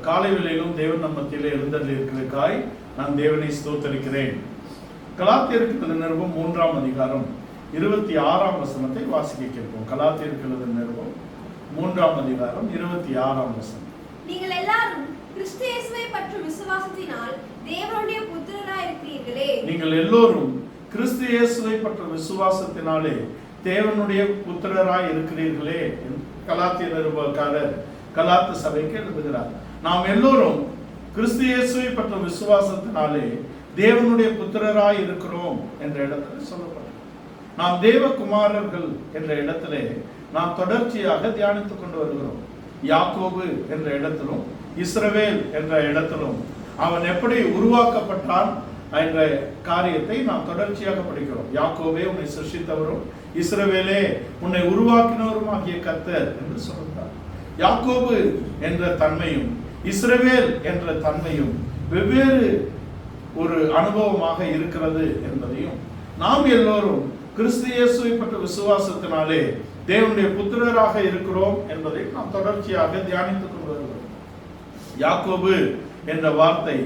காலை வேளையிலும் தேவன் நம் மத்தியிலே எழுந்தருளியிருக்கிறதுக்காய் நான் தேவனை ஸ்தோத்தரிக்கிறேன். கலாத்தியருக்கு நிருபம் 3ஆம் அதிகாரம் 26ஆம் வசனத்தை வாசிக்க கேட்போம். கலாத்தியருக்கு நிருபம் 3ஆம் அதிகாரம் 26ஆம் வசனம். நீங்கள் எல்லாரும் கிறிஸ்து இயேசுவை பற்றும் விசுவாசத்தினால் தேவனுடைய புத்திரராய் இருக்கிறீர்களே. நீங்கள் எல்லோரும் கிறிஸ்து இயேசுவை பற்றும் விசுவாசத்தினாலே தேவனுடைய புத்திரராய் இருக்கிறீர்களே. கலாத்திய நிருபக்காரர் கலாத்து சபைக்கு எழுதுகிறார். நாம் எல்லோரும் கிறிஸ்து இயேசுவை பற்றும் விசுவாசத்தினாலே தேவனுடைய புத்திரராய் இருக்கிறோம் என்ற இடத்துல சொல்லப்பட்டது. நாம் தேவகுமாரர்கள் என்ற இடத்திலே நாம் தொடர்ச்சியாக தியானித்துக் கொண்டு வருகிறோம். யாக்கோபு என்ற இடத்திலும் இஸ்ரவேல் என்ற இடத்திலும் அவன் எப்படி உருவாக்கப்பட்டான் என்ற காரியத்தை நாம் தொடர்ச்சியாக படிக்கிறோம். யாக்கோபே உன்னை சிருஷ்டித்தவரும் இஸ்ரவேலே உன்னை உருவாக்கினவரும் ஆகிய கர்த்தர் என்று சொல்கிறார். யாக்கோபு என்ற தன்மையும் இஸ்ரவேல் என்ற தன்மையும் வெவ்வேறு ஒரு அனுபவமாக இருக்கிறது என்பதையும், நாம் எல்லோரும் கிறிஸ்து இயேசுவை பற்ற விசுவாசத்தினாலே தேவனுடைய புத்திரராக இருக்கிறோம் என்பதை நாம் தொடர்ச்சியாக தியானித்துக் கொண்டு வருகிறோம். யாக்கோபு என்ற வார்த்தை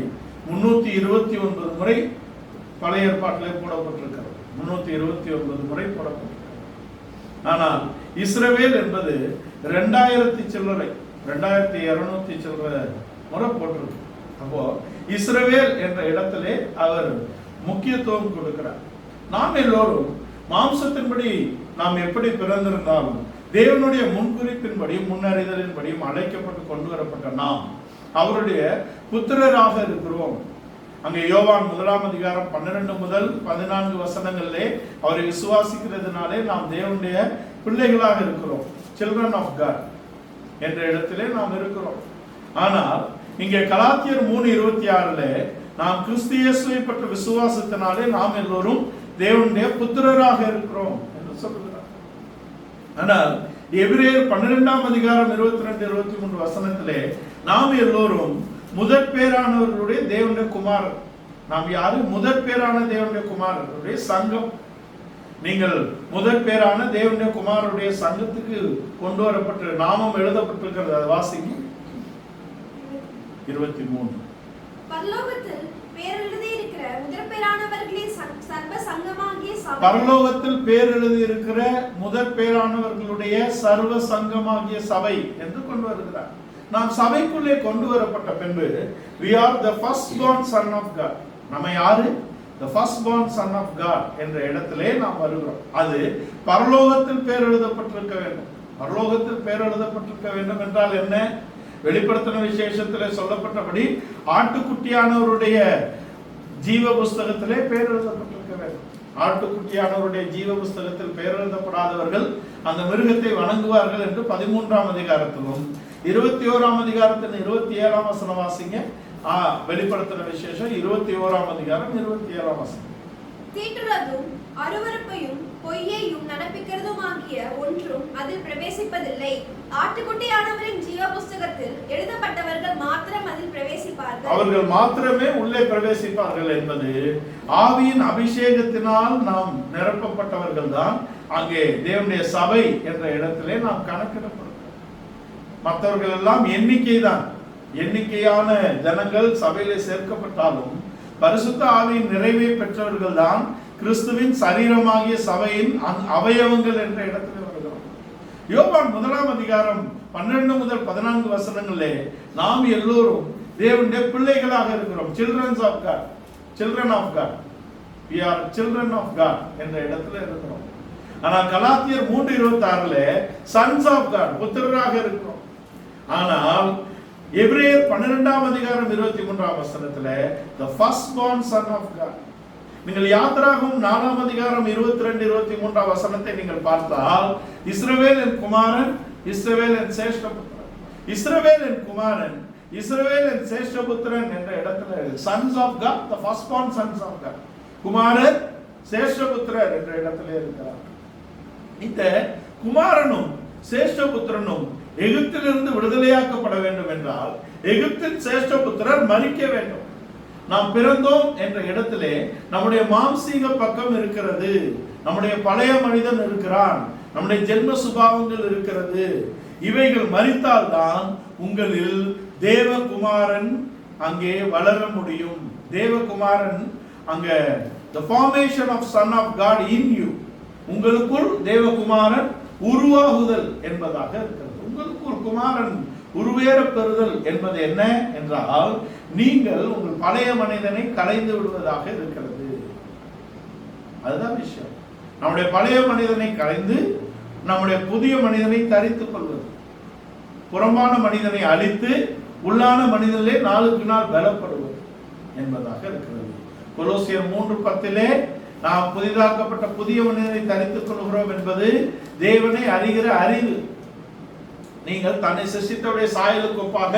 329 முறை பழைய ஏற்பாட்டிலே போடப்பட்டிருக்கிறது. 329 முறை போடப்பட்டிருக்கிறது. ஆனால் இஸ்ரவேல் என்பது 2000 சில்லறை 2200 சில்லறை முறை போட்டிருக்கு. அப்போ இஸ்ரவேல் என்ற இடத்திலே அவர் முக்கியத்துவம் கொடுக்கிறார். நாம் எல்லோரும் மாம்சத்தின்படி நாம் எப்படி பிறந்திருந்தாலும் தேவனுடைய முன்குறிப்பின்படி முன்னறிதலின்படியும் அழைக்கப்பட்டு கொண்டு வரப்பட்ட நாம் அவருடைய புத்திரராக இருக்கிறோம். அங்கே யோவான் 1ஆம் அதிகாரம் 12 முதல் 14 வசனங்களிலே அவரை விசுவாசிக்கிறதுனாலே நாம் தேவனுடைய பிள்ளைகளாக இருக்கிறோம். சில்ட்ரன் ஆஃப் காட் என்ற இடத்திலே நாம் இருக்கிறோம். ஆனால் இங்கே கலாத்தியர் 3:26 நாம் கிறிஸ்து இயேசுவை பற்ற விசுவாசத்தினாலே நாம் எல்லோரும் தேவனுடைய புத்திரராக இருக்கிறோம் என்று சொல்லுகிறார். ஆனால் எபிரேயர் 12ஆம் அதிகாரம் 22-23 வசனத்திலே நாம் எல்லோரும் முதற் பேரானவர்களுடைய தேவனுடைய குமாரர். நாம் யாரு? முதற் பேரான தேவனுடைய குமாரர்களுடைய சங்கம். நீங்கள் முதற் பேரான தேவனுடைய குமாரருடைய சங்கத்துக்கு கொண்டு வரப்பட்ட நாமம் எழுதப்பட்டிருக்கிறது. அதை வாசிங்க. 23. பரலோகத்தில் பேர் எழுதி இருக்கிற முதற் பேரானவர்களின் சர்வ சங்கமாகிய சபை. பரலோகத்தில் பேர் எழுதி இருக்கிற முதற் பேரானவர்களுடைய சர்வ சங்கமாகிய சபை என்று கொண்டு வருகிறார். நாம் சபைக்குள்ளே கொண்டு வரப்பட்ட பின்பு we are the first born son of God. நம்ம யாரு? the first born son of God என்ற இடத்திலே நாம் வருகிறோம். அது பரலோகத்தில் பேர் எழுதப்பட்டிருக்க வேண்டும். பரலோகத்தில் பேர் எழுதப்பட்டிருக்க வேண்டும் என்றால் என்ன? வெளிப்படுத்தின விசேஷத்திலே சொல்லப்பட்டபடி ஆட்டுக்குட்டியானவருடைய ஜீவ புஸ்தகத்திலே பேர் எழுதப்பட்டிருக்க வேண்டும். ஆட்டுக்குட்டியானவருடைய ஜீவ புஸ்தகத்தில் பேர் எழுதப்படாதவர்கள் அந்த மிருகத்தை வணங்குவார்கள் என்று 13ஆம் அதிகாரத்திலும் 21ஆம் அதிகாரத்தின் 27ஆம் வசனம் வாசிங்க. வெளிப்படுத்தின விசேஷம் 21ஆம் அதிகாரம் 27ஆம் வசனம். தீட்டுறதும் அருவருப்பையும் பொய்யையும் நடப்பிக்கிறதும் ஆகிய ஒன்றும் அதில் பிரவேசிப்பதில்லை. ஆட்டுக்குட்டியானவரின் ஜீவ புஸ்தகத்தில் எழுதப்பட்டவர்கள் மாத்திரம் அதில் பிரவேசிப்பார்கள். அவர்கள் மாத்திரமே உள்ளே பிரவேசிப்பார்கள் என்பது ஆவியின் அபிஷேகத்தினால் நாம் நிரப்பப்பட்டவர்கள் தான் அங்கே தேவனுடைய சபை என்ற இடத்திலே நாம் கணக்கிடப்படும். மற்றவர்கள் எல்லாம் எண்ணிக்கை தான். எண்ணிக்கையான ஜனங்கள் சபையிலே சேர்க்கப்பட்டாலும் பரிசுத்த ஆவியின் நிறைவை பெற்றவர்கள் தான் கிறிஸ்துவின் சரீரமாகிய சபையின் அவயவங்கள் என்ற இடத்தில் வருகிறோம். யோவான் 1ஆம் அதிகாரம் 12 முதல் 14 வசனங்களிலே நாம் எல்லோரும் தேவனுடைய பிள்ளைகளாக இருக்கிறோம். Childrens of God, children of God, we are children of God என்ற இடத்துல இருக்கிறோம். ஆனால் கலாத்தியர் 3:26 சன்ஸ் ஆஃப் காட், புத்திரராக இருக்கிறோம். ஆனால் எபிரேயர் 12ஆம் அதிகாரம் 23ஆம் வசனத்துல the first born son of God. நீங்கள் யாத்திராகமம் 4ஆம் அதிகாரம் 22-23ஆம் வசனத்தை நீங்கள் பார்த்தால் இஸ்ரவேல் என் குமாரன், இஸ்ரவேல் என் சேஷ்டபுத்திரன், இஸ்ரவேல் என் குமாரன், இஸ்ரவேல் என் சேஷ்டபுத்திரன் என்ற இடத்துல sons of God, the first born sons of God, குமாரன் சேஷ்டபுத்திரர் என்ற இடத்துல இருக்கிறார். இந்த குமாரனும் சேஷ்டபுத்திரனும் எகிப்திலிருந்து விடுதலையாக்கப்பட வேண்டும் என்றால் எகிப்தின் சேஷ்டபுத்திரர் மரிக்க வேண்டும். நாம் பிறந்தோம் என்ற இடத்திலே நம்முடைய மாம்சீக பக்கம் இருக்கிறது, நம்முடைய பழைய மனிதன் இருக்கிறான், நம்முடைய ஜென்ம சுபாவங்கள் இருக்கிறது. இவைகள் மரித்தால்தான் உங்களில் தேவகுமாரன் அங்கே வளர முடியும். தேவகுமாரன் அங்க the formation of son of God in you, உங்களுக்குள் தேவகுமாரன் உருவாகுதல் என்பதாக இருக்கிறது. உங்களுக்குள் குமாரன் உருவேற பெறுதல் என்பது என்ன என்றால், நீங்கள் உங்கள் பழைய மனிதனை கலைந்து விடுவதாக இருக்கிறது. அதுதான் விஷயம். நம்முடைய பழைய மனிதனை கலைந்து நம்முடைய புதிய மனிதனை தரித்துக் கொள்வது, புறம்பான மனிதனை அழித்து உள்ளான மனிதனிலே நாளுக்கு நாள் பலப்படுவது என்பதாக இருக்கிறது. கொலோசியர் 3:10 நாம் புதிதாக்கப்பட்ட புதிய மனிதனை தரித்துக் கொள்கிறோம் என்பது தேவனை அறிகிற அறிவு. நீங்கள் தன்னை சிருஷ்டித்தவருடைய சாயலுக்கு ஒப்பாக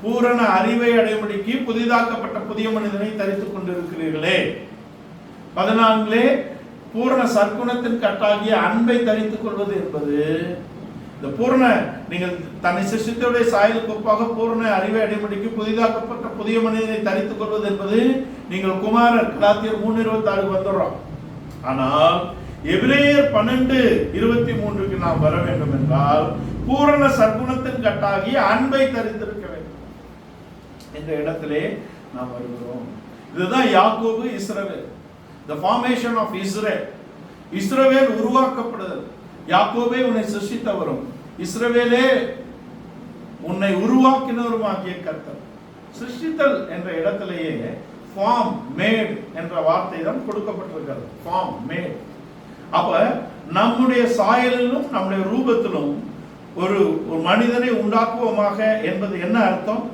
பூரண அறிவை அடையும்படிக்கு புதிதாக்கப்பட்ட புதிய மனிதனை தரித்துக் கொண்டிருக்கிறீர்களே. 14 பூரண சற்குணத்தின் கட்டாகிய அன்பை தரித்துக் கொள்வது என்பது, இந்த பூரண நீங்கள் தன்னை சிருஷ்டித்தவருடைய சாயலுக்கு ஒப்பாக பூரண அறிவை அடையும்படிக்கு புதிதாக்கப்பட்ட புதிய மனிதனை தரித்துக் கொள்வது என்பது நீங்கள் குமாரர். கலாத்தியர் 3:26 வந்துடுறோம். ஆனால் எபிரேயர் 12:23 நாம் வர வேண்டும் என்றால் பூரண சற்குணத்தின் கட்டாகிய அன்பை தரித்திருக்க வேண்டும் என்ற இடத்திலே நாம் வருகிறோம். இதுதான் யாக்கோபு, இஸ்ரவேல், the formation of Israel. இஸ்ரவேல் உருவாக்கப்படுதல். யாக்கோபே உன்னை சிருஷ்டித்தவரும் இஸ்ரவேலே உன்னை உருவாக்கினவருமாகிய கர்த்தர். சிருஷ்டித்தல் என்ற இடத்திலேயே ஃபார்ம் மேட் என்ற வார்த்தை தான் கொடுக்கப்பட்டிருக்கிறது. Farm made. அப்ப நம்முடைய சாயலிலும் நம்முடைய ரூபத்திலும் ஒரு மனிதனை உண்டாக்குவோமாக என்பது என்ன அர்த்தம்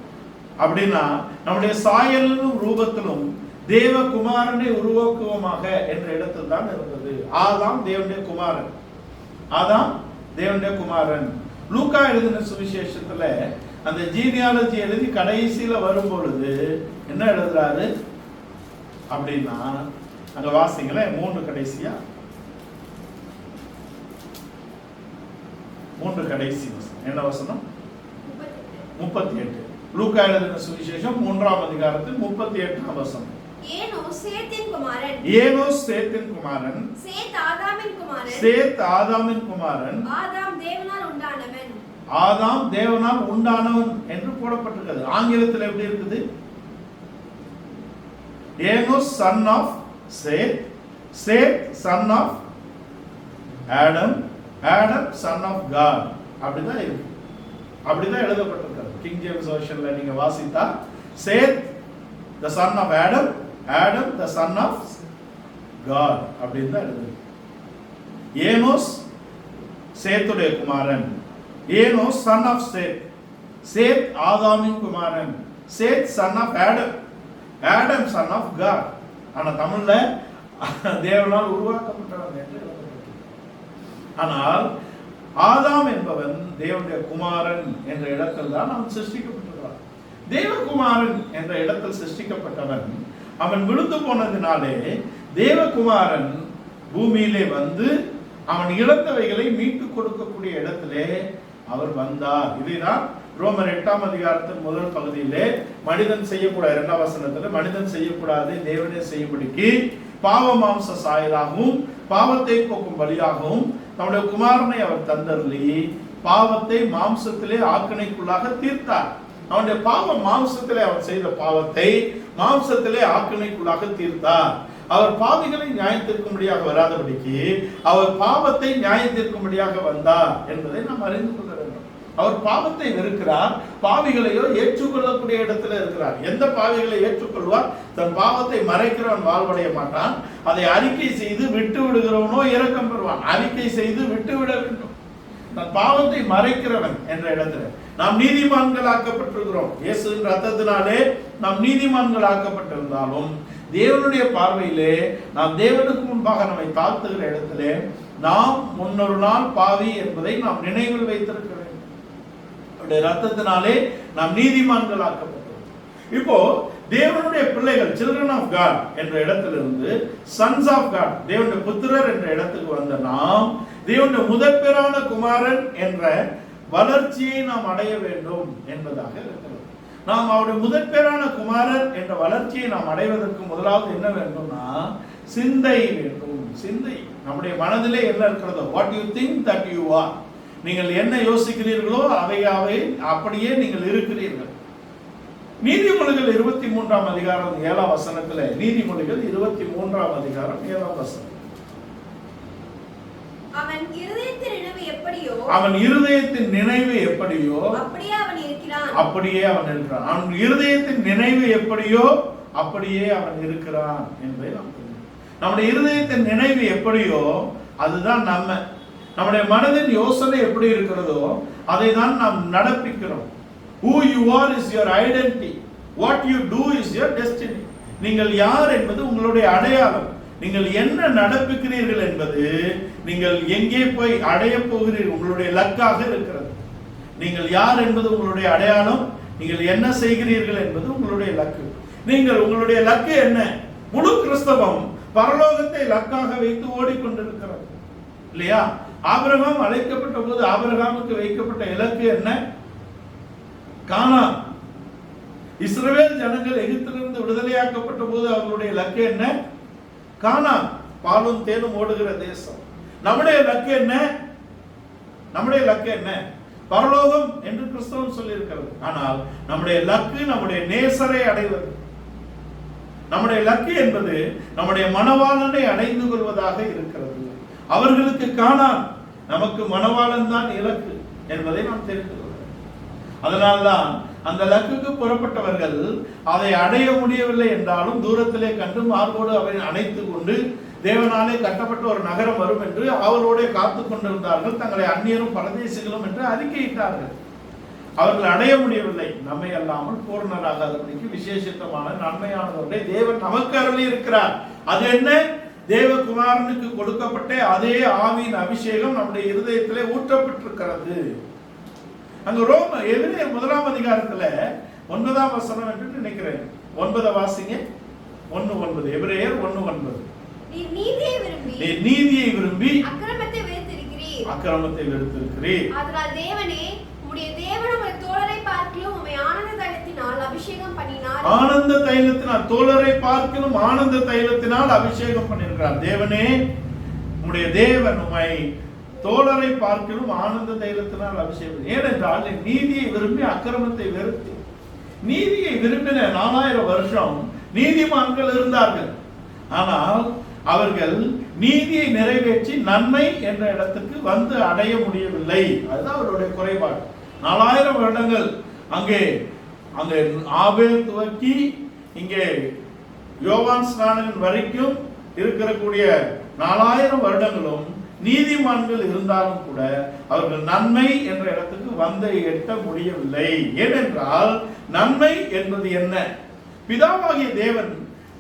அப்படின்னா, நம்முடைய சாயலிலும் ரூபத்திலும் தேவகுமாரனை உருவாக்குவோமாக என்ற இடத்தில் தான் இருந்தது. ஆதாம் தேவனுடைய குமாரன். ஆதாம் தேவனுடைய குமாரன். லூக்கா எழுதின சுவிசேஷத்துல அந்த ஜீனியாலஜி எழுதி கடைசியில வரும் பொழுது என்ன எழுதுறாரு அப்படின்னா, அங்க வாசிங்களேன் 3 கடைசியா 3 கடைசி வசனம். என்ன வசனம்? 38. லூக்கா எழுதின சுவிசேஷம் 3ஆம் அதிகாரத்தில் 38ஆம் வசனம். ஏனோஸ் சேத்தின் குமாரன். ஏனோஸ் சேத்தின் குமாரன். சேத் ஆதாமின் குமாரன். சேத் ஆதாமின் குமாரன். ஆதாம் தேவனால் உண்டானவன். ஆதாம் தேவனால் உண்டானவன் என்று போடப்பட்டிருக்கிறது. ஆங்கிலத்தில் எப்படி இருக்குது? Enos son of Seth, Seth son of Adam, Adam son of God. அப்படிதான் இருக்கு. அப்படிதான் எழுதப்பட்டிருக்கிறது. கிங் ஜேம்ஸ் வெர்ஷன்ல நீங்க வாசித்தா சேத் the son of Adam, Adam the son of God அப்படின்னு தான் எழுதுது. ஏனோஸ் சேத்துடைய குமாரன். ஏனோஸ் son of சேத். சேத் ஆதாமின் குமாரன். சேத் son of Adam, Adam son of God. ஆனா தமிழ்ல தேவனால் உருவாக்கப்பட்டவன் என்று எழுதப்பட்டிருக்கு. ஆனால் ஆதாம் என்பவன் தேவனுடைய குமாரன் என்ற இடத்தில் தான் அவன் சிருஷ்டிக்கப்பட்டிருக்கிறான். தேவகுமாரன் என்ற இடத்தில் சிருஷ்டிக்கப்பட்டவன் அவன் விழுந்து போனதினாலே தேவகுமாரன் பூமியிலே வந்து அவன் இழந்தவைகளை மீட்டு கொடுக்கக்கூடிய இடத்திலே அவர் வந்தார். இதுதான் ரோமர் 8ஆம் அதிகாரத்தின் முதல் பகுதியிலே மனிதன் செய்யக்கூடாது 2ஆம் வசனத்துல மனிதன் செய்யக்கூடாது தேவனே செய்யும்படிக்கு பாவ மாம்ச சாயலாகவும் பாவத்தை போக்கும் பலியாகவும் நம்முடைய குமாரனை அவர் தந்தருளி பாவத்தை மாம்சத்திலே ஆக்கினைக்குள்ளாக தீர்த்தார். அவனுடைய பாவ மாம்சத்திலே அவர் செய்த பாவத்தை மாம்சத்திலே ஆக்கினைக்குள்ளாக தீர்த்தார். அவர் பாவிகளை நியாயத்திற்கும்படியாக வராதபடிக்கு அவர் பாவத்தை நியாயத்திற்கும்படியாக வந்தார் என்பதை நாம் அறிந்து கொள்ள வேண்டும். அவர் பாவத்தை வெறுக்கிறார், பாவிகளையோ ஏற்றுக்கொள்ளக்கூடிய இடத்துல இருக்கிறார். எந்த பாவிகளை ஏற்றுக்கொள்வார்? தன் பாவத்தை மறைக்கிறவன் வாழ்வடைய மாட்டான். அதை அறிக்கை செய்து விட்டு விடுகிறவனோ இரக்கம் பெறுவான். அறிக்கை செய்து விட்டு விட வேண்டும். தன் பாவத்தை மறைக்கிறவன் என்ற இடத்துல நாம் நீதிமான்கள் ஆக்கப்பட்டிருக்கிறோம். இயேசுவின் ரத்தத்தினாலே நாம் நீதிமான்கள் ஆக்கப்பட்டிருந்தாலும் தேவனுடைய பார்வையிலே நாம் தேவனுக்கு முன்பாக நம்மை தாழ்த்துகிற இடத்திலே நாம் முன்னொரு நாள் பாவி என்பதை நாம் நினைவில் வைத்திருக்க வேண்டும். அவருடைய ரத்தத்தினாலே நாம் நீதிமான்கள் ஆக்கப்பட்டோம். இப்போ தேவனுடைய பிள்ளைகள் children of God என்ற இடத்திலிருந்து sons of God தேவனுடைய புத்திரர் என்ற இடத்துக்கு வந்த நாம் தேவனுடைய முதற்பேறான குமாரன் என்ற வளர்ச்சியை நாம் அடைய வேண்டும் என்பதாக இருக்கிறது. நாம் அவருடைய முதற்பேறான குமாரன் என்ற வளர்ச்சியை நாம் அடைவதற்கு முதலாவது என்ன வேண்டும்னா சிந்தை வேண்டும். சிந்தை நம்முடைய மனதிலே என்ன இருக்கிறதோ, what you think that you are, நீங்கள் என்ன யோசிக்கிறீர்களோ அவை அப்படியே நீங்கள் இருக்கிறீர்கள். நீதிமொழிகள் 23ஆம் அதிகாரம் 7ஆம் வசனத்துல, நீதிமொழிகள் 23ஆம் அதிகாரம் 7ஆம் வசனம், அவன் இருதயத்தின் நினைவு எப்படியோ அவன் இருதயத்தின் நினைவு எப்படியோ அப்படியே அவன் இருக்கிறான். அப்படியே அவன் இருக்கிறான். அவன் இருதயத்தின் நினைவு எப்படியோ அப்படியே அவன் இருக்கிறான் என்பதை நாம் தெரியும். நம்முடைய இருதயத்தின் நினைவு எப்படியோ அதுதான் நம்முடைய மனதின் யோசனை எப்படி இருக்கிறதோ அதை தான் நாம் நடப்பிக்கிறோம். Who you are is your identity. What you do is your destiny. நீங்கள் யார் என்பது உங்களுடைய அடையாளம். நீங்கள் என்ன நடப்பிக்கிறீர்கள் என்பது நீங்கள் எங்கே போய் அடைய போகிறீர்கள் உங்களுடைய லக்காக இருக்கிறது. நீங்கள் யார் என்பது உங்களுடைய அடையாளம், நீங்கள் என்ன செய்கிறீர்கள் என்பது உங்களுடைய லக்கு. நீங்கள் உங்களுடைய லக்கு என்ன? முழு கிறிஸ்தவம் பரலோகத்தை லக்காக வைத்து ஓடிக்கொண்டிருக்கிறது இல்லையா? ஆபிரகாம் அழைக்கப்பட்ட போது ஆபிரகாமுக்கு வைக்கப்பட்ட இலக்கு என்ன? கானான். இஸ்ரவேல் ஜனங்கள் எகிப்திலிருந்து விடுதலையாக்கப்பட்ட போது அவர்களுடைய லக்கு என்ன? கானான், பாலும் தேனும் ஓடுகிற தேசம். நம்முடைய லக்கு என்ன? நம்முடைய லக்கு என்ன? பரலோகம் என்று கிறிஸ்தவம் சொல்லி இருக்கிறது. ஆனால் நம்முடைய லக்கு நம்முடைய நேசரை அடைவது. நம்முடைய லக்கு என்பது நம்முடைய மணவாளனை அடைந்து கொள்வதாக இருக்கிறது. அவர்களுக்கு கானான், நமக்கு மணவாளன் தான் இலக்கு என்பதை நாம் தெரிந்து கொள்ள. அதனால்தான் அந்த லக்குக்கு புறப்பட்டவர்கள் அதை அடைய முடியவில்லை என்றாலும் தூரத்திலே கண்டு மார்போடு அவரை அணைத்து கொண்டு தேவனாலே கட்டப்பட்ட ஒரு நகரம் வரும் என்று அவரோட காத்து கொண்டிருந்தார்கள். தங்களை அந்நியரும் பரதேசிகளும் என்று அறிக்கையிட்டார்கள். அவர்கள் அடைய முடியவில்லை. நம்மை அல்லாமல் பூர்ணராகாதபடிக்கு விசேஷித்தமான நன்மையானவர்களை தேவன் நமக்கு அருளி இருக்கிறார். அது என்ன? தேவகுமாரனுக்கு கொடுக்கப்பட்ட அதே ஆவியின் அபிஷேகம் நம்முடைய இருதயத்திலே ஊற்றப்பட்டிருக்கிறது. அங்க எபிரேயர் 1ஆம் அதிகாரத்துல 9ஆம் வசனம் என்று நினைக்கிறேன். 9 வாசிங்க. 1:9. எபிரேயர் 1:9. நீ நீதியை விரும்பி அக்கிரமத்தை வெறுத்திருக்கிறீர். அக்கிரமத்தை வெறுத்திருக்கிறீர். அதனால் தேவனே, உம்முடைய தேவன் உம்முடைய தோழரை பார்க்கிலும் உம்மை ஆனந்த தைலத்தினால் அபிஷேகம் பண்ணினார். ஆனந்த தைலத்தினால், தோழரை பார்க்கிலும் ஆனந்த தைலத்தினால் அபிஷேகம் பண்ணியிருக்கிறார். தேவனே, உம்முடைய தேவன் உம்மை தோழரை பார்க்கிலும் ஆனந்த தைலத்தினால் அபிஷேகம். ஏனென்றால் நீதியை விரும்பி அக்கிரமத்தை வெறுத்து. நீதியை விரும்பின 4000 வருஷம் நீதிமான்கள் இருந்தார்கள். ஆனால் அவர்கள் நீதியை நிறைவேற்றி நன்மை என்ற இடத்துக்கு வந்து அடைய முடியவில்லை. அதுதான் அவருடைய குறைபாடு. 4000 வருடங்கள் அங்கே ஆபேல் துவக்கி இங்கே யோவான் ஸ்நானகன் வரைக்கும் இருக்கக்கூடிய 4000 வருடங்களும் நீதிமான்கள் இருந்தாலும் கூட அவர்கள் நன்மை என்ற இடத்துக்கு வந்து எட்ட முடியவில்லை. ஏனென்றால் நன்மை என்பது என்ன? பிதாவாகிய தேவன்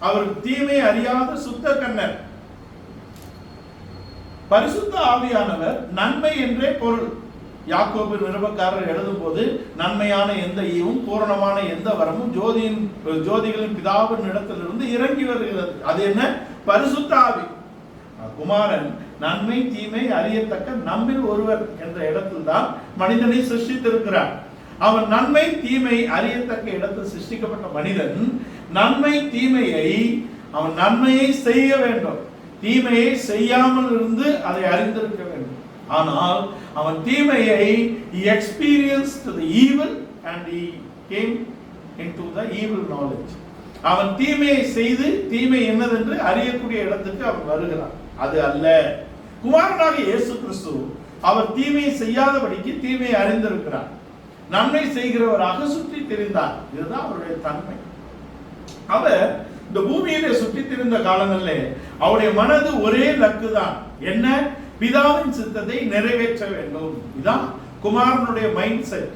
அவர் தீமை அறியாத சுத்த கண்ணர், பரிசுத்த ஆவியானவர் நன்மை என்றே பொருள். யாக்கோபு நிருபக்காரர் எழுதும் போது நன்மையான எந்த ஈவும் பூரணமான எந்த வரமும் ஜோதிகளின் பிதாவின் இடத்திலிருந்து இறங்கி வருகிறது. அது என்ன? பரிசுத்த ஆவி. குமாரன் நன்மை தீமை அறியத்தக்க நம்மில் ஒருவர் என்ற இடத்தில் தான் மனிதனை சிருஷ்டித்திருக்கிறார். அவன் நன்மை தீமை அறியத்தக்க இடத்தில் சிருஷ்டிக்கப்பட்ட மனிதன் நன்மை தீமையை, அவன் நன்மையை செய்ய வேண்டும், தீமையை செய்யாமல் இருந்து அதை அறிந்திருக்க வேண்டும். ஆனால் அவன் தீமையை he experienced the evil and he came into the evil knowledge. அவன் தீமையை செய்து தீமை என்னதென்று அறியக்கூடிய இடத்துக்கு அவன் வருகிறான். அது அல்ல. குமாரனாகிய இயேசு கிறிஸ்து அவர் தீமையை செய்யாதபடிக்கு தீமையை அறிந்திருக்கிறார். நன்மை செய்கிறவராக சுற்றி திரிந்தார். இதுதான் அவருடைய தன்மை. அவர் இந்த பூமியிலே சுற்றி திரிந்த காலங்களிலே அவருடைய மனது ஒரே லக்கு தான். என்ன? பிதாவின் சித்தத்தை நிறைவேற்ற வேண்டும். இதான் குமாரனுடைய மைண்ட் செட்.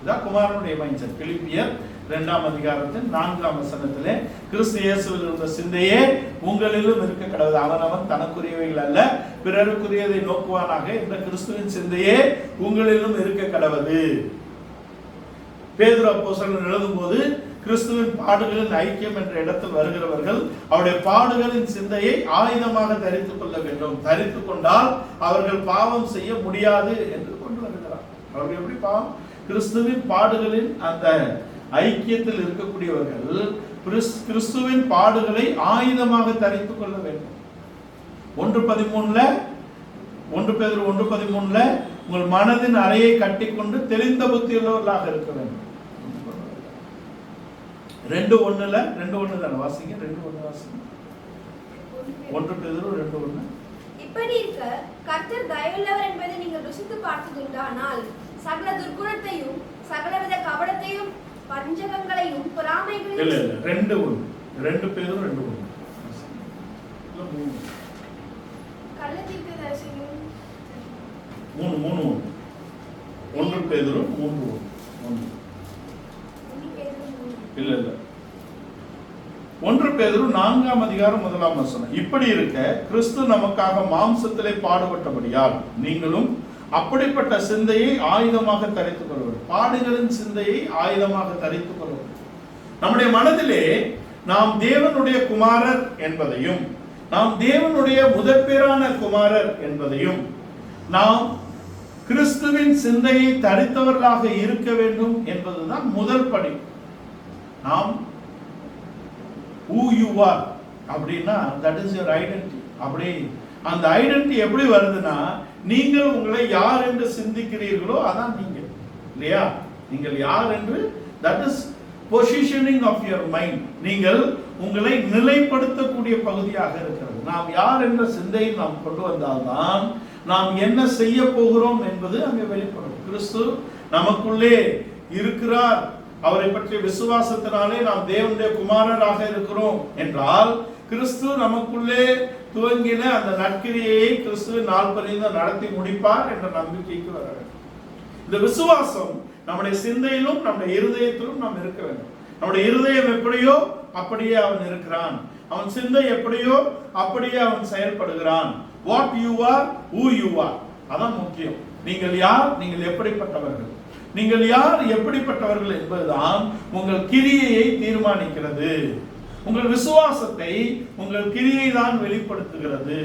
இதான் குமாரனுடைய மைண்ட் செட். பிலிப்பியர் 2ஆம் அதிகாரத்தின் 4ஆம் வசனத்திலே கிறிஸ்து இயேசுவில் இருந்த சிந்தையே உங்களிலும் இருக்க கடவுள். அவனவன் தனக்குரியவைகள் அல்ல பிறருக்குரியதை நோக்குவானாக என்ற கிறிஸ்துவின் சிந்தையே உங்களிலும் இருக்க கடவுள். பேதுரு அப்போஸ்தலன் எழுதும் போது கிறிஸ்துவின் பாடுகளின் ஐக்கியம் என்ற இடத்தில் வருகிறவர்கள் அவருடைய பாடுகளின் சிந்தையை ஆயுதமாக தரித்துக் கொள்ள வேண்டும். தரித்துக் கொண்டால் அவர்கள் பாவம் செய்ய முடியாது என்று கொண்டு வருகிறார். அவர்கள் எப்படி பாவம்? கிறிஸ்துவின் பாடுகளின் அந்த ஐக்கியத்தில் இருக்கக்கூடியவர்கள் கிறிஸ்துவின் பாடுகளை ஆயுதமாக தரித்துக் கொள்ள வேண்டும். 1:13 பேதுரு 1:13 உங்கள் மனதின் அறையை கட்டிக்கொண்டு தெளிந்த புத்தியுள்ளவர்களாக இருக்க வேண்டும். 2:1 2:1 தானே வாசிங்க. 2:1 வாசிங்க. 1 பேதுரு 2:1. இப்படி இருக்க கர்த்தர் தயவுள்ளவர் என்பதை நீங்கள் ருசித்து பார்த்ததுண்டானால் சகல துர்குணத்தையும் சகலவித கபடத்தையும் பஞ்சகங்களையும் பொறாமைகளையும் இல்ல 2:1 2 பேதுரு 2:1 இல்ல 3 கள்ளத்தீர்க்கதரிசியும் 3 1 பேதுரு 3:1 இல்ல 1 பேதுரு 4ஆம் அதிகாரம் 1ஆம் வசனம். இப்படி இருக்க கிறிஸ்து நமக்காக மாம்சத்திலே பாடுபட்டபடியால் நீங்களும் அப்படிப்பட்ட சிந்தையை ஆயுதமாக தரித்துக் கொள்வது. பாடுகளின் சிந்தையை ஆயுதமாக தரித்துக் கொள்வது. நம்முடைய மனதிலே நாம் தேவனுடைய குமாரர் என்பதையும் நாம் தேவனுடைய முதற்பேரான குமாரர் என்பதையும் நாம் கிறிஸ்துவின் சிந்தையை தரித்தவர்களாக இருக்க வேண்டும் என்பதுதான் முதல் படி. நாம் who you are அப்படின்னா that is your identity. அப்படி அந்த ஐடென்டிட்டி எப்படி வருதுன்னா, நீங்கள் உங்களை யார் என்று சிந்திக்கிறீர்களோ அதான் நீங்கள், இல்லையா? நீங்கள் யார் என்று, that is positioning of your mind. நீங்கள் உங்களை நிலைப்படுத்தக்கூடிய பகுதியாக இருக்கிறது. நாம் யார் என்ற சிந்தையை நாம் கொண்டு வந்தால்தான் நாம் என்ன செய்ய போகிறோம் என்பது அங்கே வெளிப்படும். கிறிஸ்து நமக்குள்ளே இருக்கிறார், அவரை பற்றிய விசுவாசத்தினாலே நாம் தேவனுடைய குமாரராக இருக்கிறோம் என்றால், கிறிஸ்து நமக்குள்ளே துவங்கின அந்த நற்கிரியை கிறிஸ்து நாள்பறிந்து நடத்தி முடிப்பார் என்ற நம்பிக்கைக்கு வர வேண்டும். இந்த விசுவாசம் நம்முடைய சிந்தையிலும் நம்முடைய இருதயத்திலும் நாம் இருக்க வேண்டும். நம்முடைய இருதயம் எப்படியோ அப்படியே அவன் இருக்கிறான், அவன் சிந்தை எப்படியோ அப்படியே அவன் செயல்படுகிறான். What you are, who you are, அதான் முக்கியம். நீங்கள் யார், நீங்கள் எப்படிப்பட்டவர்கள், நீங்கள் யார் எப்படிப்பட்டவர்கள் என்பதுதான் உங்கள் கிரியையை தீர்மானிக்கிறது. உங்கள் விசுவாசத்தை உங்கள் கிரியை தான் வெளிப்படுத்துகிறது.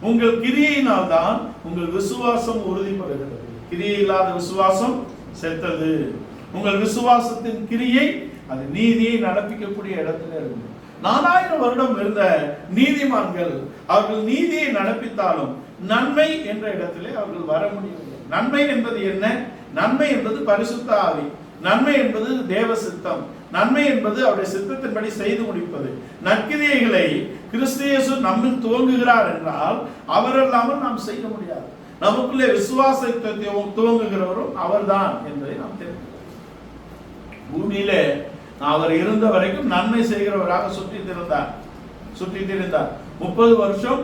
உங்கள் கிரியையினால் தான் உங்கள் விசுவாசம் உறுதிப்படுகிறது. கிரியை இல்லாத விசுவாசம் செத்தது. உங்கள் விசுவாசத்தின் கிரியை அது நீதியை நடப்பிக்கக்கூடிய இடத்துல இருக்கு. 4000 வருடம் இருந்த நீதிமான்கள் அவர்கள் நீதியை நடப்பித்தாலும் நன்மை என்ற இடத்திலே அவர்கள் வர முடியவில்லை. நன்மை என்பது என்ன? நன்மை என்பது பரிசுத்த ஆவி, நன்மை என்பது தேவ சித்தம், நன்மை என்பது அவருடைய சித்தத்தின்படி செய்து முடிப்பது. நற்கிரியைகளை கிறிஸ்து இயேசு நம்மில் துவங்குகிறார் என்றால் அவர் இல்லாமல் நாம் செய்ய முடியாது. நமக்குள்ளே விசுவாசத்தை துவங்குகிறவரும் அவர்தான் என்பதை நாம் தெரிந்து பூமியிலே அவர் இருந்த வரைக்கும் நன்மை செய்கிறவராக சுற்றி திரிந்தார். 30 வருஷம்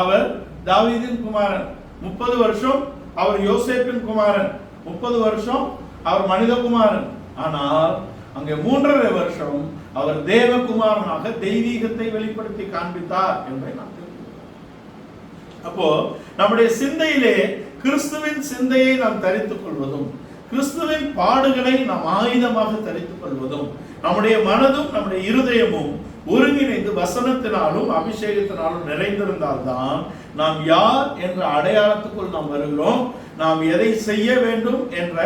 அவர் தாவீதின் குமாரன், 30 வருஷம் அவர் யோசேப்பின் குமாரன், 30 வருஷம் அவர் மனிதகுமாரன். ஆனால் அங்கே 3.5 வருஷம் அவர் தேவகுமாரனாக தெய்வீகத்தை வெளிப்படுத்தி காண்பித்தார் என்பதை நாம் தெரிந்துள்ளோம். அப்போ நம்முடைய சிந்தையிலே கிறிஸ்துவின் சிந்தையை நாம் தரித்துக் கொள்வதும், கிறிஸ்துவின் பாடுகளை நாம் ஆயுதமாக தரித்துக் கொள்வதும், நம்முடைய மனதும் நம்முடைய இருதயமும் ஒருங்கிணைந்து வசனத்தினாலும் அபிஷேகத்தினாலும் நிறைந்திருந்தால்தான் நாம் யார் என்ற அடையாளத்துக்குள் நாம் வருகிறோம். நாம் எதை செய்ய வேண்டும் என்ற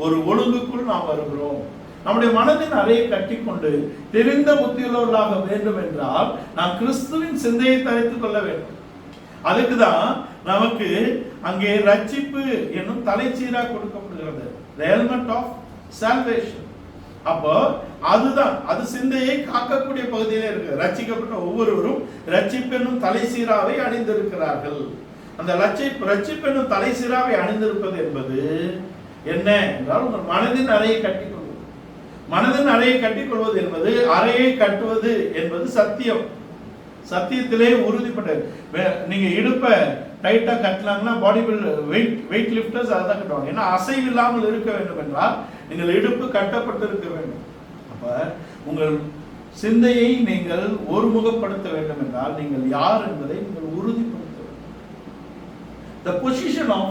ஒரு ஒழுங்குக்குள் நாம் வருகிறோம். நம்முடைய மனதின் அறையை கட்டிக்கொண்டு தெரிந்த புத்தியுள்ளவர்களாக வேண்டும் என்றால் நாம் கிறிஸ்துவின் சிந்தையை தரித்துக் கொள்ள வேண்டும். அதுக்குதான் நமக்கு அங்கே ரட்சிப்பு என்னும் தலைச்சீரா கொடுக்கப்படுகிறது, the helmet of salvation. அப்போ அதுதான், அது சிந்தையை காக்கக்கூடிய பகுதியிலே இருக்கு. ரட்சிக்கப்பட்ட ஒவ்வொருவரும் ரட்சிப்பு என்னும் தலைச்சீராவை அணிந்திருக்கிறார்கள். அந்த ரட்சிப்பு என்னும் தலைச்சீராவை அணிந்திருப்பது என்பது என்ன என்றால் உங்கள் மனதின் அறையை கட்டிக்கொள்வது. மனதின் அறையை கட்டிக்கொள்வது என்பது, அறையை கட்டுவது என்பது சத்தியம். சத்தியத்திலே உறுதிப்பட்டது. நீங்க இடுப்பை டைட்டா கட்டலாங்கன்னா பாடி வெயிட் லிஃப்டர்ஸ் அதை தான் கட்டுவாங்க. ஏன்னா அசைவு இல்லாமல் இருக்க வேண்டும் என்றால் நீங்கள் இடுப்பு கட்டப்பட்டு இருக்க வேண்டும். அப்ப உங்கள் சிந்தையை நீங்கள் ஒருமுகப்படுத்த வேண்டும் என்றால் நீங்கள் யார் என்பதை நீங்கள் உறுதிப்படுத்த வேண்டும். The position of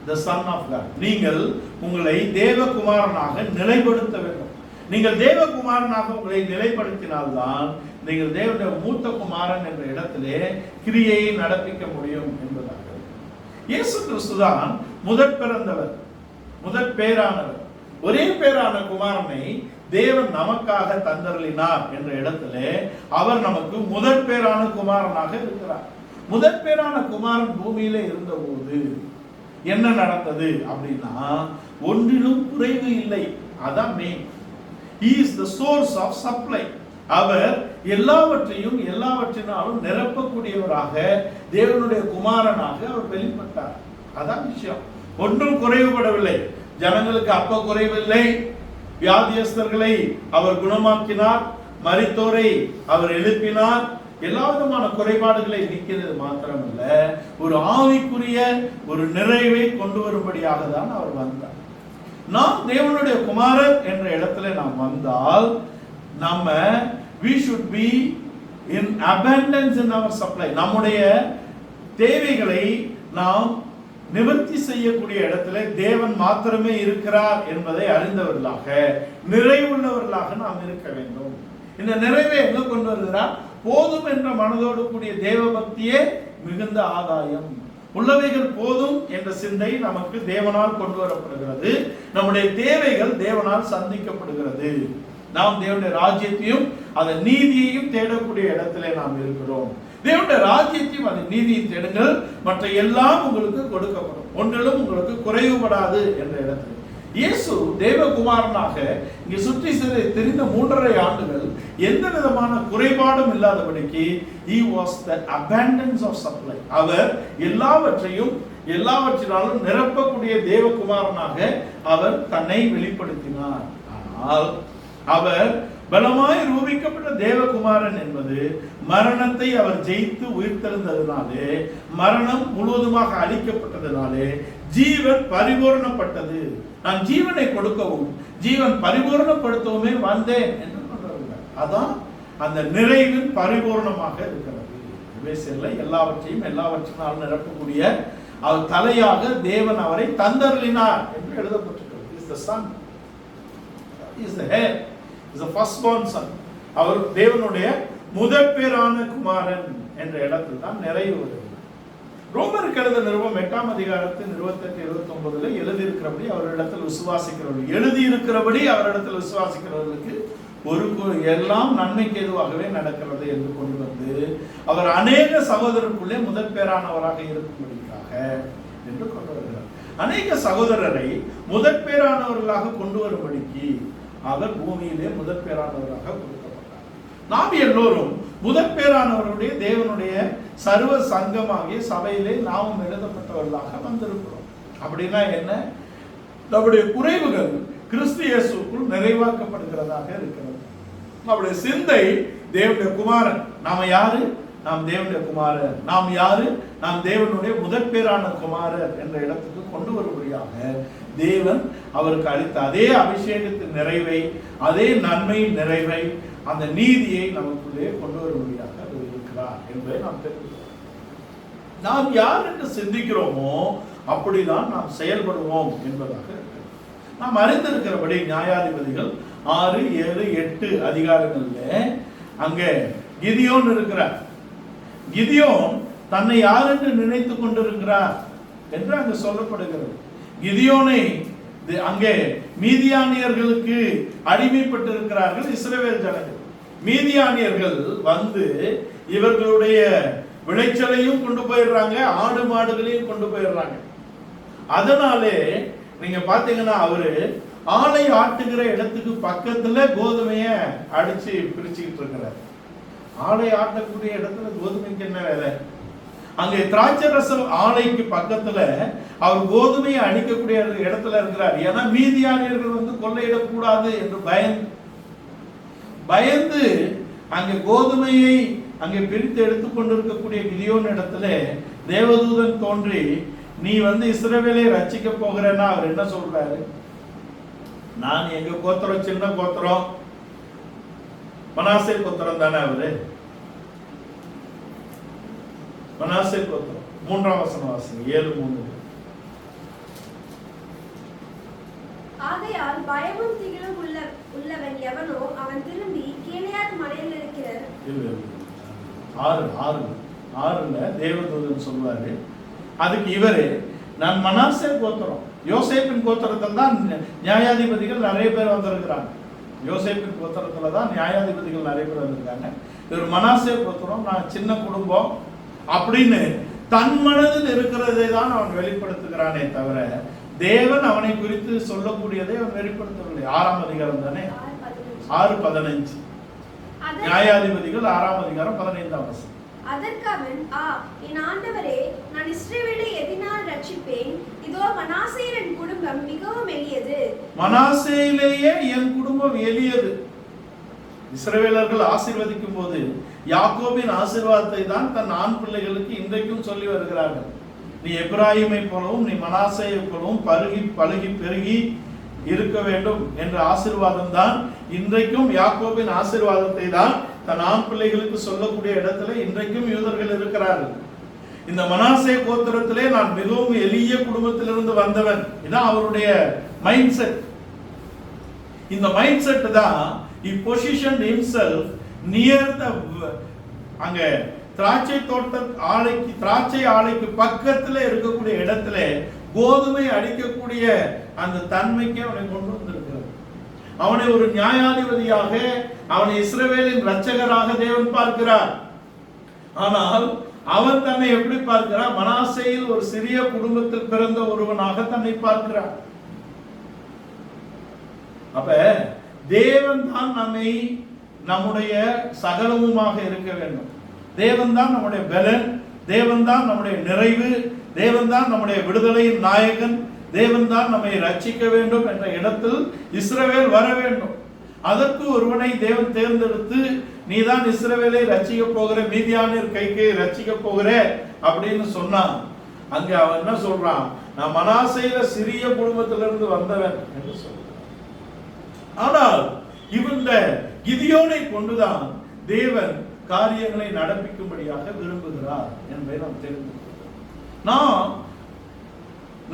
the son of God. நீங்கள் உங்களை தேவகுமாரனாக நிலைப்படுத்த வேண்டும். நீங்கள் தேவகுமாரனாக உங்களை நிலைப்படுத்தினால்தான் நீங்கள் தேவனுடைய மூத்த குமாரன் என்ற இடத்திலே கிரியையை நடப்பிக்க முடியும் என்பதாக. இயேசு கிறிஸ்துதான் முதற் பிறந்தவர், முதற் பேரானவர். ஒரே பேரான குமாரனை தேவன் நமக்காக தந்தருளினார் என்ற இடத்திலே அவர் நமக்கு முதற் பேரான குமாரனாக இருக்கிறார். முதற் பேரான குமாரன் பூமியிலே இருந்த போது என்ன நடந்தது அப்படின்னா, ஒன்றிலும் குறைவு இல்லை. அதான் main. He is the source of supply. அவர் எல்லாவற்றையும் எல்லாவற்றினாலும் நிரப்பக்கூடியவராக தேவனுடைய குமாரனாக அவர் வெளிப்பட்டார். அதான் விஷயம். ஒன்றும் குறைவுபடவில்லை. ஜனங்களுக்கு அப்ப குறைவில்லை. வியாதியஸ்தர்களை அவர் குணமாக்கினார், மரித்தோரை அவர் எழுப்பினார். எல்லா விதமான குறைபாடுகளை நீக்கிறது மாத்திரமல்ல, ஒரு ஆவிக்குரிய ஒரு நிறைவை கொண்டு வரும்படியாக தான் அவர் வந்தார். நாம் தேவனுடைய குமாரர் என்ற இடத்துல நாம் வந்தால் நம்ம we should be in abundance in our supply. நம்முடைய தேவைகளை நாம் நிவர்த்தி செய்யக்கூடிய இடத்துல தேவன் மாத்திரமே இருக்கிறார் என்பதை அறிந்தவர்களாக, நிறைவுள்ளவர்களாக நாம் இருக்க வேண்டும். இந்த நிறைவை எங்க கொண்டு வருகிறார்? போதும் என்ற மனதோடு கூடிய தேவ பக்தியே மிகுந்த ஆதாயம். உள்ளவைகள் போதும் என்ற சிந்தை நமக்கு தேவனால் கொண்டு வரப்படுகிறது. நம்முடைய தேவைகள் தேவனால் சந்திக்கப்படுகிறது. நாம் தேவனுடைய ராஜ்யத்தையும் அதன் நீதியையும் தேடக்கூடிய இடத்திலே நாம் இருக்கிறோம். தேவனுடைய ராஜ்யத்தையும் அதன் நீதியையும் தேடுங்கள், மற்ற எல்லாம் உங்களுக்கு கொடுக்கப்படும், ஒன்றிலும் உங்களுக்கு குறைவுபடாது என்ற இடத்தில் இயேசு தேவகுமாரனாக இங்கு சுற்றி தெரிந்த 3.5 ஆண்டுகள் எந்த விதமான குறைபாடும் இல்லாதபடிக்கு he was the abundance of supply. அவர் எல்லாவற்றையும் எல்லாவற்றினாலும் நிரப்பக்கூடிய தேவகுமாரனாக அவர் தன்னை வெளிப்படுத்தினார். ஆனால் அவர் பலமாய் ரூபிக்கப்பட்ட தேவகுமாரன் என்பது மரணத்தை அவர் ஜெயித்து உயிர்த்தெழுந்ததினாலே, மரணம் முழுவதுமாக அழிக்கப்பட்டதினாலே ஜீவன் பரிபூரணப்பட்டது. நான் ஜீவனை கொடுக்கவும் ஜீவன் பரிபூரணப்படுத்தவுமே வந்தேன் என்று கொண்டிருக்கிறார். அதான் அந்த நிறைவின் பரிபூர்ணமாக இருக்கிறது. எல்லாவற்றையும் எல்லாவற்றினால் நிரப்பக்கூடிய அவர் தலையாக தேவன் அவரை தந்தருளினார் என்று எழுதப்பட்டிருக்கிறது. Is the son, is the heir, is the first born son. அவர் தேவனுடைய முதற்பேரான குமாரன் என்ற இடத்தில் தான் நிறைவு வருகிறது. ரோமருக்கு எழுதின நிருபம் 8ஆம் அதிகாரத்தின் 28-29 எழுதியிருக்கிறபடி அவரிடத்தில் விசுவாசிக்கிறவர்கள், எழுதியிருக்கிறபடி அவரிடத்தில் விசுவாசிக்கிறவர்களுக்கு ஒரு எல்லாம் நன்மைக்கு எதுவாகவே நடக்கிறது என்று கொண்டு வந்து அவர் அநேக சகோதரருக்குள்ளே முதற் பேரானவராக இருக்கும்படிக்காக என்று கொண்டு வருகிறார். அநேக சகோதரரை முதற் பேரானவர்களாக கொண்டு வரும்படிக்கு அவர் பூமியிலே முதற் பேரானவராக கொடுக்கப்பட்டார். நாம் எல்லோரும் முதற் பேரானவருடைய தேவனுடைய சர்வ சங்கமாகிய சபையிலே நாமும் எழுதப்பட்டவர்களாக வந்திருக்கிறோம். அப்படின்னா என்ன? நம்முடைய குறைவுகள் கிறிஸ்து இயேசுக்குள் நிறைவாக்கப்படுகிறதாக இருக்கிறது. நம்முடைய சிந்தை தேவனுடைய குமாரன். நாம யாரு? நாம் தேவனுடைய குமாரர். நாம் யாரு? நாம் தேவனுடைய முதற்பேரான குமாரர் என்ற இடத்துக்கு கொண்டு வரும்படியாக தேவன் அவருக்கு அளித்த அதே அபிஷேகத்தின் நிறைவை, அதே நன்மையின் நிறைவை, அந்த நீதியை நமக்குள்ளே கொண்டு வரும்படியாக அவர் இருக்கிறார் என்பதை நாம் தெரிஞ்சுக்கிறோம். நாம் யார் என்று சிந்திக்கிறோமோ அப்படிதான் நாம் செயல்படுவோம் என்பதாக இருக்கிறது. நாம் அறிந்திருக்கிறபடி நியாயாதிபதிகள் 6, 7, 8 அதிகாரங்களில் அங்கே கிதியோன் இருக்கிறார். கிதியோன் தன்னை யார் என்று நினைத்துக் கொண்டிருக்கிறார் என்று அங்கு சொல்லப்படுகிறது. கிதியோனை அங்கே மீதியானியர்களுக்கு அடிமைப்பட்டு இருக்கிறார்கள் இஸ்ரவேல் ஜனங்கள். மீதியானியர்கள் வந்து இவர்களுடைய விளைச்சலையும் கொண்டு போயிடுறாங்க, ஆடு மாடுகளையும் கொண்டு போயிடுறாங்க. அதனாலே நீங்க பாத்தீங்கன்னா அவரு ஆலை ஆட்டுகிற இடத்துக்கு பக்கத்துல கோதுமைய அடிச்சு பிரிச்சுக்கிட்டு இருக்கிறார். ஆலை ஆட்டக்கூடிய இடத்துல கோதுமைக்கு என்ன வேலை? அங்கே திராட்சை ரசம் ஆலைக்கு பக்கத்துல அவர் கோதுமையை அடிக்கக்கூடிய இடத்துல இருக்கிறார். ஏன்னா மீதியானியர்கள் வந்து கொள்ளையிடக்கூடாது என்று பயந்து அங்கே கோதுமையை அங்கே பிரித்து எடுத்துக்கொண்டிருக்கக்கூடிய கிதியோன் இடத்துல தேவதூதன் தோன்றி, நீ வந்து இஸ்ரவேலை ரட்சிக்க போகிறேன்னா அவர் என்ன சொல்றாரு? நான் எங்க கோத்திரம் சின்ன கோத்திரம், மனாசே கோத்திரம் தானே அவரு. மனாசே கோத்திரம் 3ஆம் வசனம் வாசிங்க. 7:3. ஆகையால் பயமும் திகிலும் உள்ளவன் எவனோ அவன் திரும்பி கீலேயாத் மலையில் இருக்கிற 6:6 தேவதூதன் சொல்வாரு. அதுக்கு இவரு, நான் மனாசே கோத்திரம், யோசேப்பின் கோத்திரத்தில் தான் நியாயாதிபதிகள் நிறைய பேர் வந்திருக்கிறாங்க. யோசேப்பின் கோத்திரத்துல தான் நியாயாதிபதிகள் நிறைய பேர் வந்திருக்காங்க. இவர் மனாசே கோத்திரம், நான் சின்ன குடும்பம் அப்படின்னு தன் மனதில் இருக்கிறதை தான் அவன் வெளிப்படுத்துகிறானே தவிர தேவன் அவனை குறித்து சொல்லக்கூடியதை அவன் வெளிப்படுத்தவில்லை. 6ஆம் அதிகாரம் தானே. 6:15. நியாயாதிபதிகள் 6ஆம் அதிகாரம் 15ஆம் வசனம். அதற்கு அவன், என் ஆண்டவரே, நான் இஸ்ரவேலை எதினால் ரட்சிப்பேன்? இதோ மனாசேயர் என் குடும்பம் மிகவும் எளியது. மனாசேயிலேயே என் குடும்பம் எளியது. இஸ்ரவேலர்கள் ஆசீர்வதிக்கும் போது யாக்கோபின் ஆசீர்வாதத்தை தான் தன் ஆண் பிள்ளைகளுக்கு இன்றைக்கும் சொல்லி வருகிறார்கள். நீ எப்ராயிமை போலவும் நீ மனாசேயை போலவும் பருகி பழுகி பெருகி இருக்க வேண்டும் என்ற ஆசீர்வாதம் தான் இன்றைக்கும் யாக்கோபின் ஆசீர்வாதத்தை தான் தன் ஆண் பிள்ளைகளுக்கு சொல்லக்கூடிய இடத்துல இன்றைக்கும் யூதர்கள் இருக்கிறார்கள். இந்த மனாசே கோத்திரத்திலே நான் மிகவும் எளிய குடும்பத்திலிருந்து வந்தவன், இதான் அவருடைய மைண்ட் செட். இந்த மைண்ட் செட் தான் he positioned himself near the அங்க திராட்சை தோட்ட ஆலைக்கு திராட்சை ஆலைக்கு பக்கத்துல இருக்கக்கூடிய இடத்துல கோதுமை அடிக்கக்கூடிய அந்த தன்மைக்கு அவனை கொண்டு வந்திருக்கிறார். அவனை ஒரு நியாயாதிபதியாக, அவனை இஸ்ரவேலின் இரட்சகராக தேவன் பார்க்கிறார். ஆனால் அவன் தன்னை எப்படி பார்க்கிறார்? மனாசேயில் ஒரு சிறிய குடும்பத்தில் பிறந்த ஒருவனாக தன்னை பார்க்கிறார். அப்ப தேவன் தான் நம்மை நம்முடைய சகலமுமாக இருக்க வேண்டும். தேவன் தான் நம்முடைய பலன், தேவன் தான் நம்முடைய நிறைவு, தேவன் தான் நம்முடைய விடுதலையின் நாயகன், தேவன் தான் நம்மை ரட்சிக்க வேண்டும் என்ற இடத்தில் இஸ்ரவேல் வர வேண்டும். அதற்கு ஒருவனை தேவன் தேர்ந்தெடுத்து, நீதான் இஸ்ரவேலை ரட்சிக்க போகிற, மீதியானியர் கைக்கு ரட்சிக்க போகிற அப்படின்னு சொன்னான். அங்க அவன் என்ன சொல்றான்? நான் மனாசேயில சிறிய குடும்பத்திலிருந்து வந்தவன் என்று சொல்றான். ஆனால் இந்த கிதியோனை கொண்டுதான் தேவன் காரியங்களை நடப்பிக்கும்படியாக விரும்புகிறார் என்பதை நாம் தெரிந்து நாம்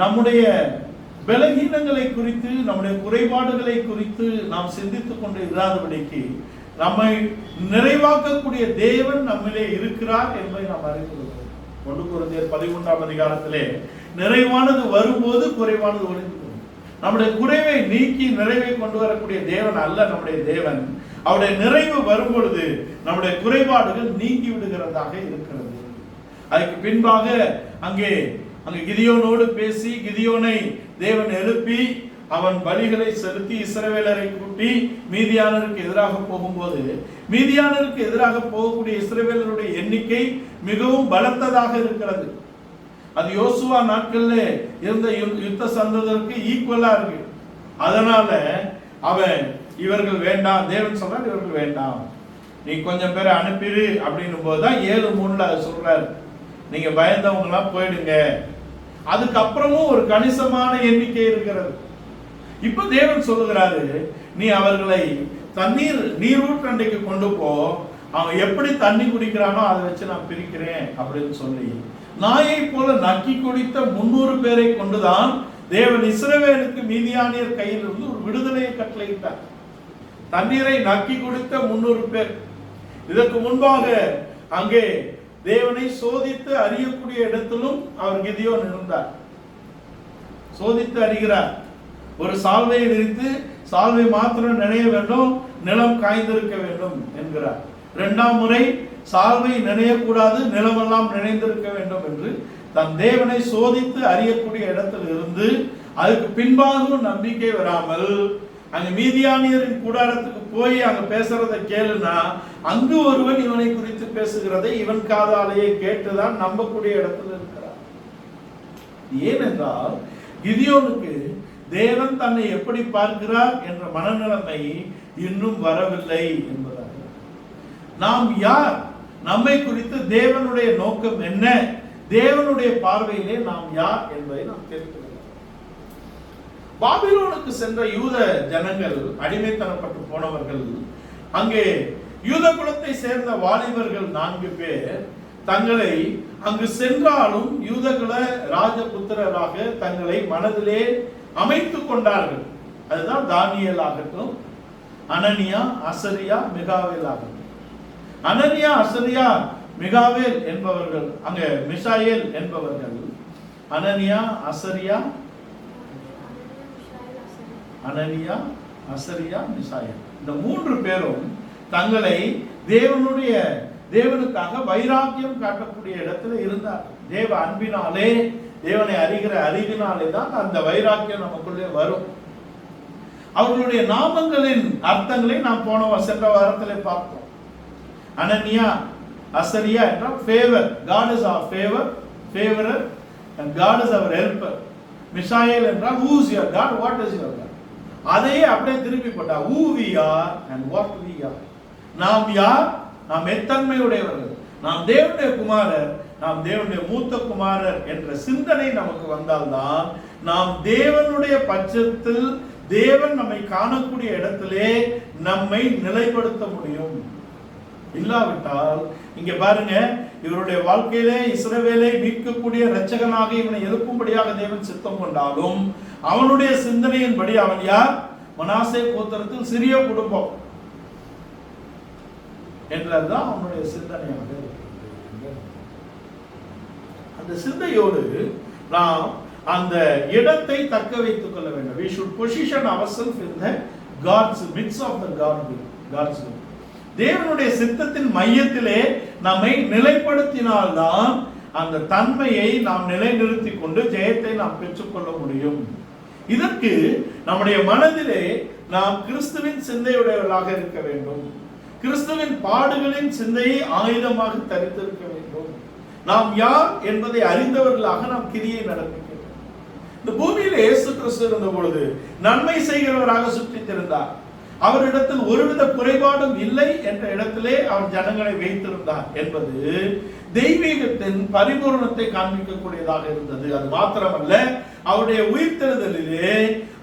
நம்முடைய பலகீனங்களை குறித்து, நம்முடைய குறைபாடுகளை குறித்து நாம் சிந்தித்துக் கொண்டு இராதபடிக்கு நம்மை நிறைவாக்கக்கூடிய தேவன் நம்மிலே இருக்கிறார் என்பதை நாம் அறிந்து கொள்கிறோம். 1 கொரிந்தியர் 11ஆம் அதிகாரத்திலே நிறைவானது வரும்போது குறைவானது ஒழிந்து நம்முடைய குறைவை நீக்கி நிறைவை கொண்டு வரக்கூடிய தேவன் அல்ல நம்முடைய தேவன். அவருடைய நிறைவு வரும் பொழுது நம்முடைய குறைபாடுகள் நீங்கி விடுகிறதாக இருக்கிறது. அதுக்கு பின்பாக அங்கே கிதியோனோடு பேசி கிதியோனை தேவன் எழுப்பி அவன் பலிகளை செலுத்தி இஸ்ரவேலரை கூட்டி மீதியானருக்கு எதிராக போகும்போது, மீதியானருக்கு எதிராக போகக்கூடிய இஸ்ரவேலருடைய எண்ணிக்கை மிகவும் பலத்ததாக இருக்கிறது. அது யோசுவா நாட்கள்ல இருந்த யுத்த சந்ததற்கு ஈக்குவலா இருக்கு. அதனால அவன் இவர்கள் வேண்டாம், தேவன் சொல்றார் இவர்கள் வேண்டாம், நீ கொஞ்சம் பேரை அனுப்பிடு அப்படின்னும் போதுதான் 7:3 அதை சொல்றாரு, நீங்க பயந்தவங்க எல்லாம் போயிடுங்க. அதுக்கப்புறமும் ஒரு கணிசமான எண்ணிக்கை இருக்கிறது. இப்ப தேவன் சொல்லுகிறாரு, நீ அவர்களை நீரூற்றண்டைக்கு கொண்டு போ, அவன் எப்படி தண்ணி குடிக்கிறானோ அதை வச்சு நான் பிரிக்கிறேன் அப்படின்னு சொல்லி நாயை போல நக்கி குடித்த 300 பேரை கொண்டுதான் தேவன் இஸ்ரவேலுக்கு மீதியானியர் கையில் இருந்து ஒரு விடுதலையை கட்டளையிட்டார். தண்ணீரை நக்கி குடித்த 300 பேர். இதற்கு முன்பாக அங்கே தேவனை சோதித்து அறியக்கூடிய இடத்திலும் அவர் கிதியோன் இருந்தார். சோதித்து அறிகிறார். ஒரு சால்வையை விரித்து சால்வை மாத்திரம் நினைய வேண்டும், நிலம் காய்ந்திருக்க வேண்டும் என்கிறார். 2ஆம் முறை சால்வை நினையக்கூடாது, நிலமெல்லாம் நினைந்திருக்க வேண்டும் என்று தன் தேவனை சோதித்து அறியக்கூடிய இடத்தில் இருந்து அதுக்கு பின்பாகவும் நம்பிக்கை வராமல் அங்க மீதியானியரின் கூடாரத்துக்கு போய் அங்க பேசுறதை கேளுனா அங்கு ஒருவன் இவனை குறித்து பேசுகிறதை இவன் காதாலேயே கேட்டுதான் நம்பக்கூடிய இடத்தில் இருக்கிறார். ஏனென்றால் கிதியோனுக்கு தேவன் தன்னை எப்படி பார்க்கிறார் என்ற மனநிலைமை இன்னும் வரவில்லை என்பதாக. நாம் யார், நம்மை குறித்து தேவனுடைய நோக்கம் என்ன, தேவனுடைய பார்வையிலே நாம் யார் என்பதை நாம் தெரிந்து கொள்ளலாம். பாபிலோனுக்கு சென்ற யூத ஜனங்கள், அடிமைத்தனப்பட்டு போனவர்கள், அங்கே யூத குலத்தை சேர்ந்த வாலிபர்கள் 4 பேர் தங்களை அங்கு சென்றாலும் யூதகுல ராஜபுத்திரராக தங்களை மனதிலே அமைத்துக் கொண்டார்கள். அதுதான் தானியேல் ஆகட்டும், அனனியா, அசரியா, மிகாவேல் ஆகட்டும். அனனியா, அசரியா, மிகாவேல் என்பவர்கள், அங்க மிசாயேல் என்பவர்கள், அனனியா, அசரியா, அனனியா, அசரியா, மிசாயேல், இந்த 3 பேரும் தங்களை தேவனுக்காக வைராக்கியம் காட்டக்கூடிய இடத்துல இருந்தார். தேவ அன்பினாலே, தேவனை அறிகிற அறிவினாலே தான் அந்த வைராக்கியம் நமக்குள்ளே வரும். அவர்களுடைய நாமங்களின் அர்த்தங்களை நாம் சென்ற வாரத்திலே பார்த்தோம். அனனியா, அசரியா என்றால் favour, God is our favorer and God is our helper. மிஷாயேல் என்றால் who is your God, what is your God. அதையே அப்படியே திருப்பி போட்டா who we are and what we are. நாம் யார், நாம் எத்தன்மை உடையவர்கள், நாம் தேவனுடைய குமாரர், நாம் தேவனுடைய மூத்த குமாரர் என்ற சிந்தனை நமக்கு வந்தால்தான் நாம் தேவனுடைய பட்சத்தில் தேவன் நம்மை காணக்கூடிய இடத்திலே நம்மை நிலைப்படுத்த முடியும். இல்லாவிட்டால் இங்க பாருங்க, இவருடைய வாழ்க்கையிலே இஸ்ரவேலை மீட்கக்கூடிய இரட்சகனாக இவனை எழுப்பும்படியாக தேவன் சித்தம் கொண்டாலும் அவனுடைய சிந்தனையின்படி அவன் யார், மனாசே கோத்திரத்தில் சிறிய குடும்பம் என்றதுதான் அவனுடைய சிந்தனையாக இருக்கிறது. அந்த சிந்தையோடு நாம் அந்த இடத்தை தக்க வைத்துக் கொள்ள வேண்டும். We should position ourselves in the God's midst of the God's will. தேவனுடைய சித்தத்தின் மையத்திலே நம்மை நிலைப்படுத்தினால்தான் அந்த தன்மையை நாம் நிலைநிறுத்தி கொண்டு ஜெயத்தை நாம் பெற்றுக்கொள்ள முடியும். இதற்கு நம்முடைய மனதிலே நாம் கிறிஸ்துவின் சிந்தையுடையவர்களாக இருக்க வேண்டும். கிறிஸ்துவின் பாடுகளின் சிந்தையை ஆயுதமாக தரித்திருக்க வேண்டும். நாம் யார் என்பதை அறிந்தவர்களாக நாம் கிரியை நடப்பிக்க வேண்டும். இந்த பூமியில் இயேசு கிறிஸ்து இருந்த பொழுது நன்மை செய்கிறவராக சுற்றித் திரிந்தார். அவரிடத்தில் ஒருவித குறைபாடும் இல்லை என்ற இடத்திலே அவர் ஜனங்களை வைத்திருந்தார் என்பது தெய்வீகத்தின் பரிபூரணத்தை காண்பிக்கக்கூடியதாக இருந்தது. அது மாத்திரமல்ல, அவருடைய உயிர்த்தெழுதலிலே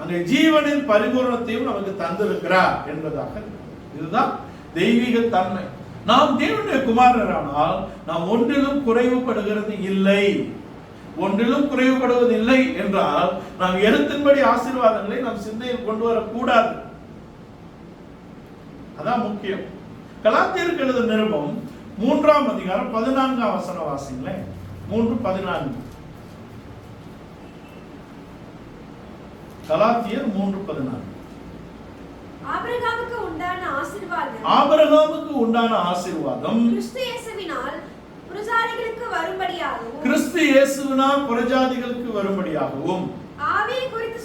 அந்த ஜீவனின் பரிபூரணத்தையும் நமக்கு தந்திருக்கிறார் என்பதாக. இதுதான் தெய்வீக தன்மை. நாம் தேவனுடைய குமாரரானால் நாம் ஒன்றிலும் குறைவுபடுகிறது இல்லை. ஒன்றிலும் குறைவுபடுவதில்லை என்றால் நாம் எழுத்தின்படி ஆசீர்வாதங்களை நம் சிந்தையில் கொண்டு வரக்கூடாது. அதான் முக்கியம். கலாத்தியருக்கு எழுதின நிருபம் 3ஆம் அதிகாரம் 14ஆம் வசனம் வாசிங்களேன். 3:14. கலாத்தியர் 3:14. ஆபிரகாமுக்கு உண்டான ஆசீர்வாதம் கிறிஸ்து இயேசுவினால் புறஜாதிகளுக்கு வரும்படியாகவும் ஆவியை குறித்து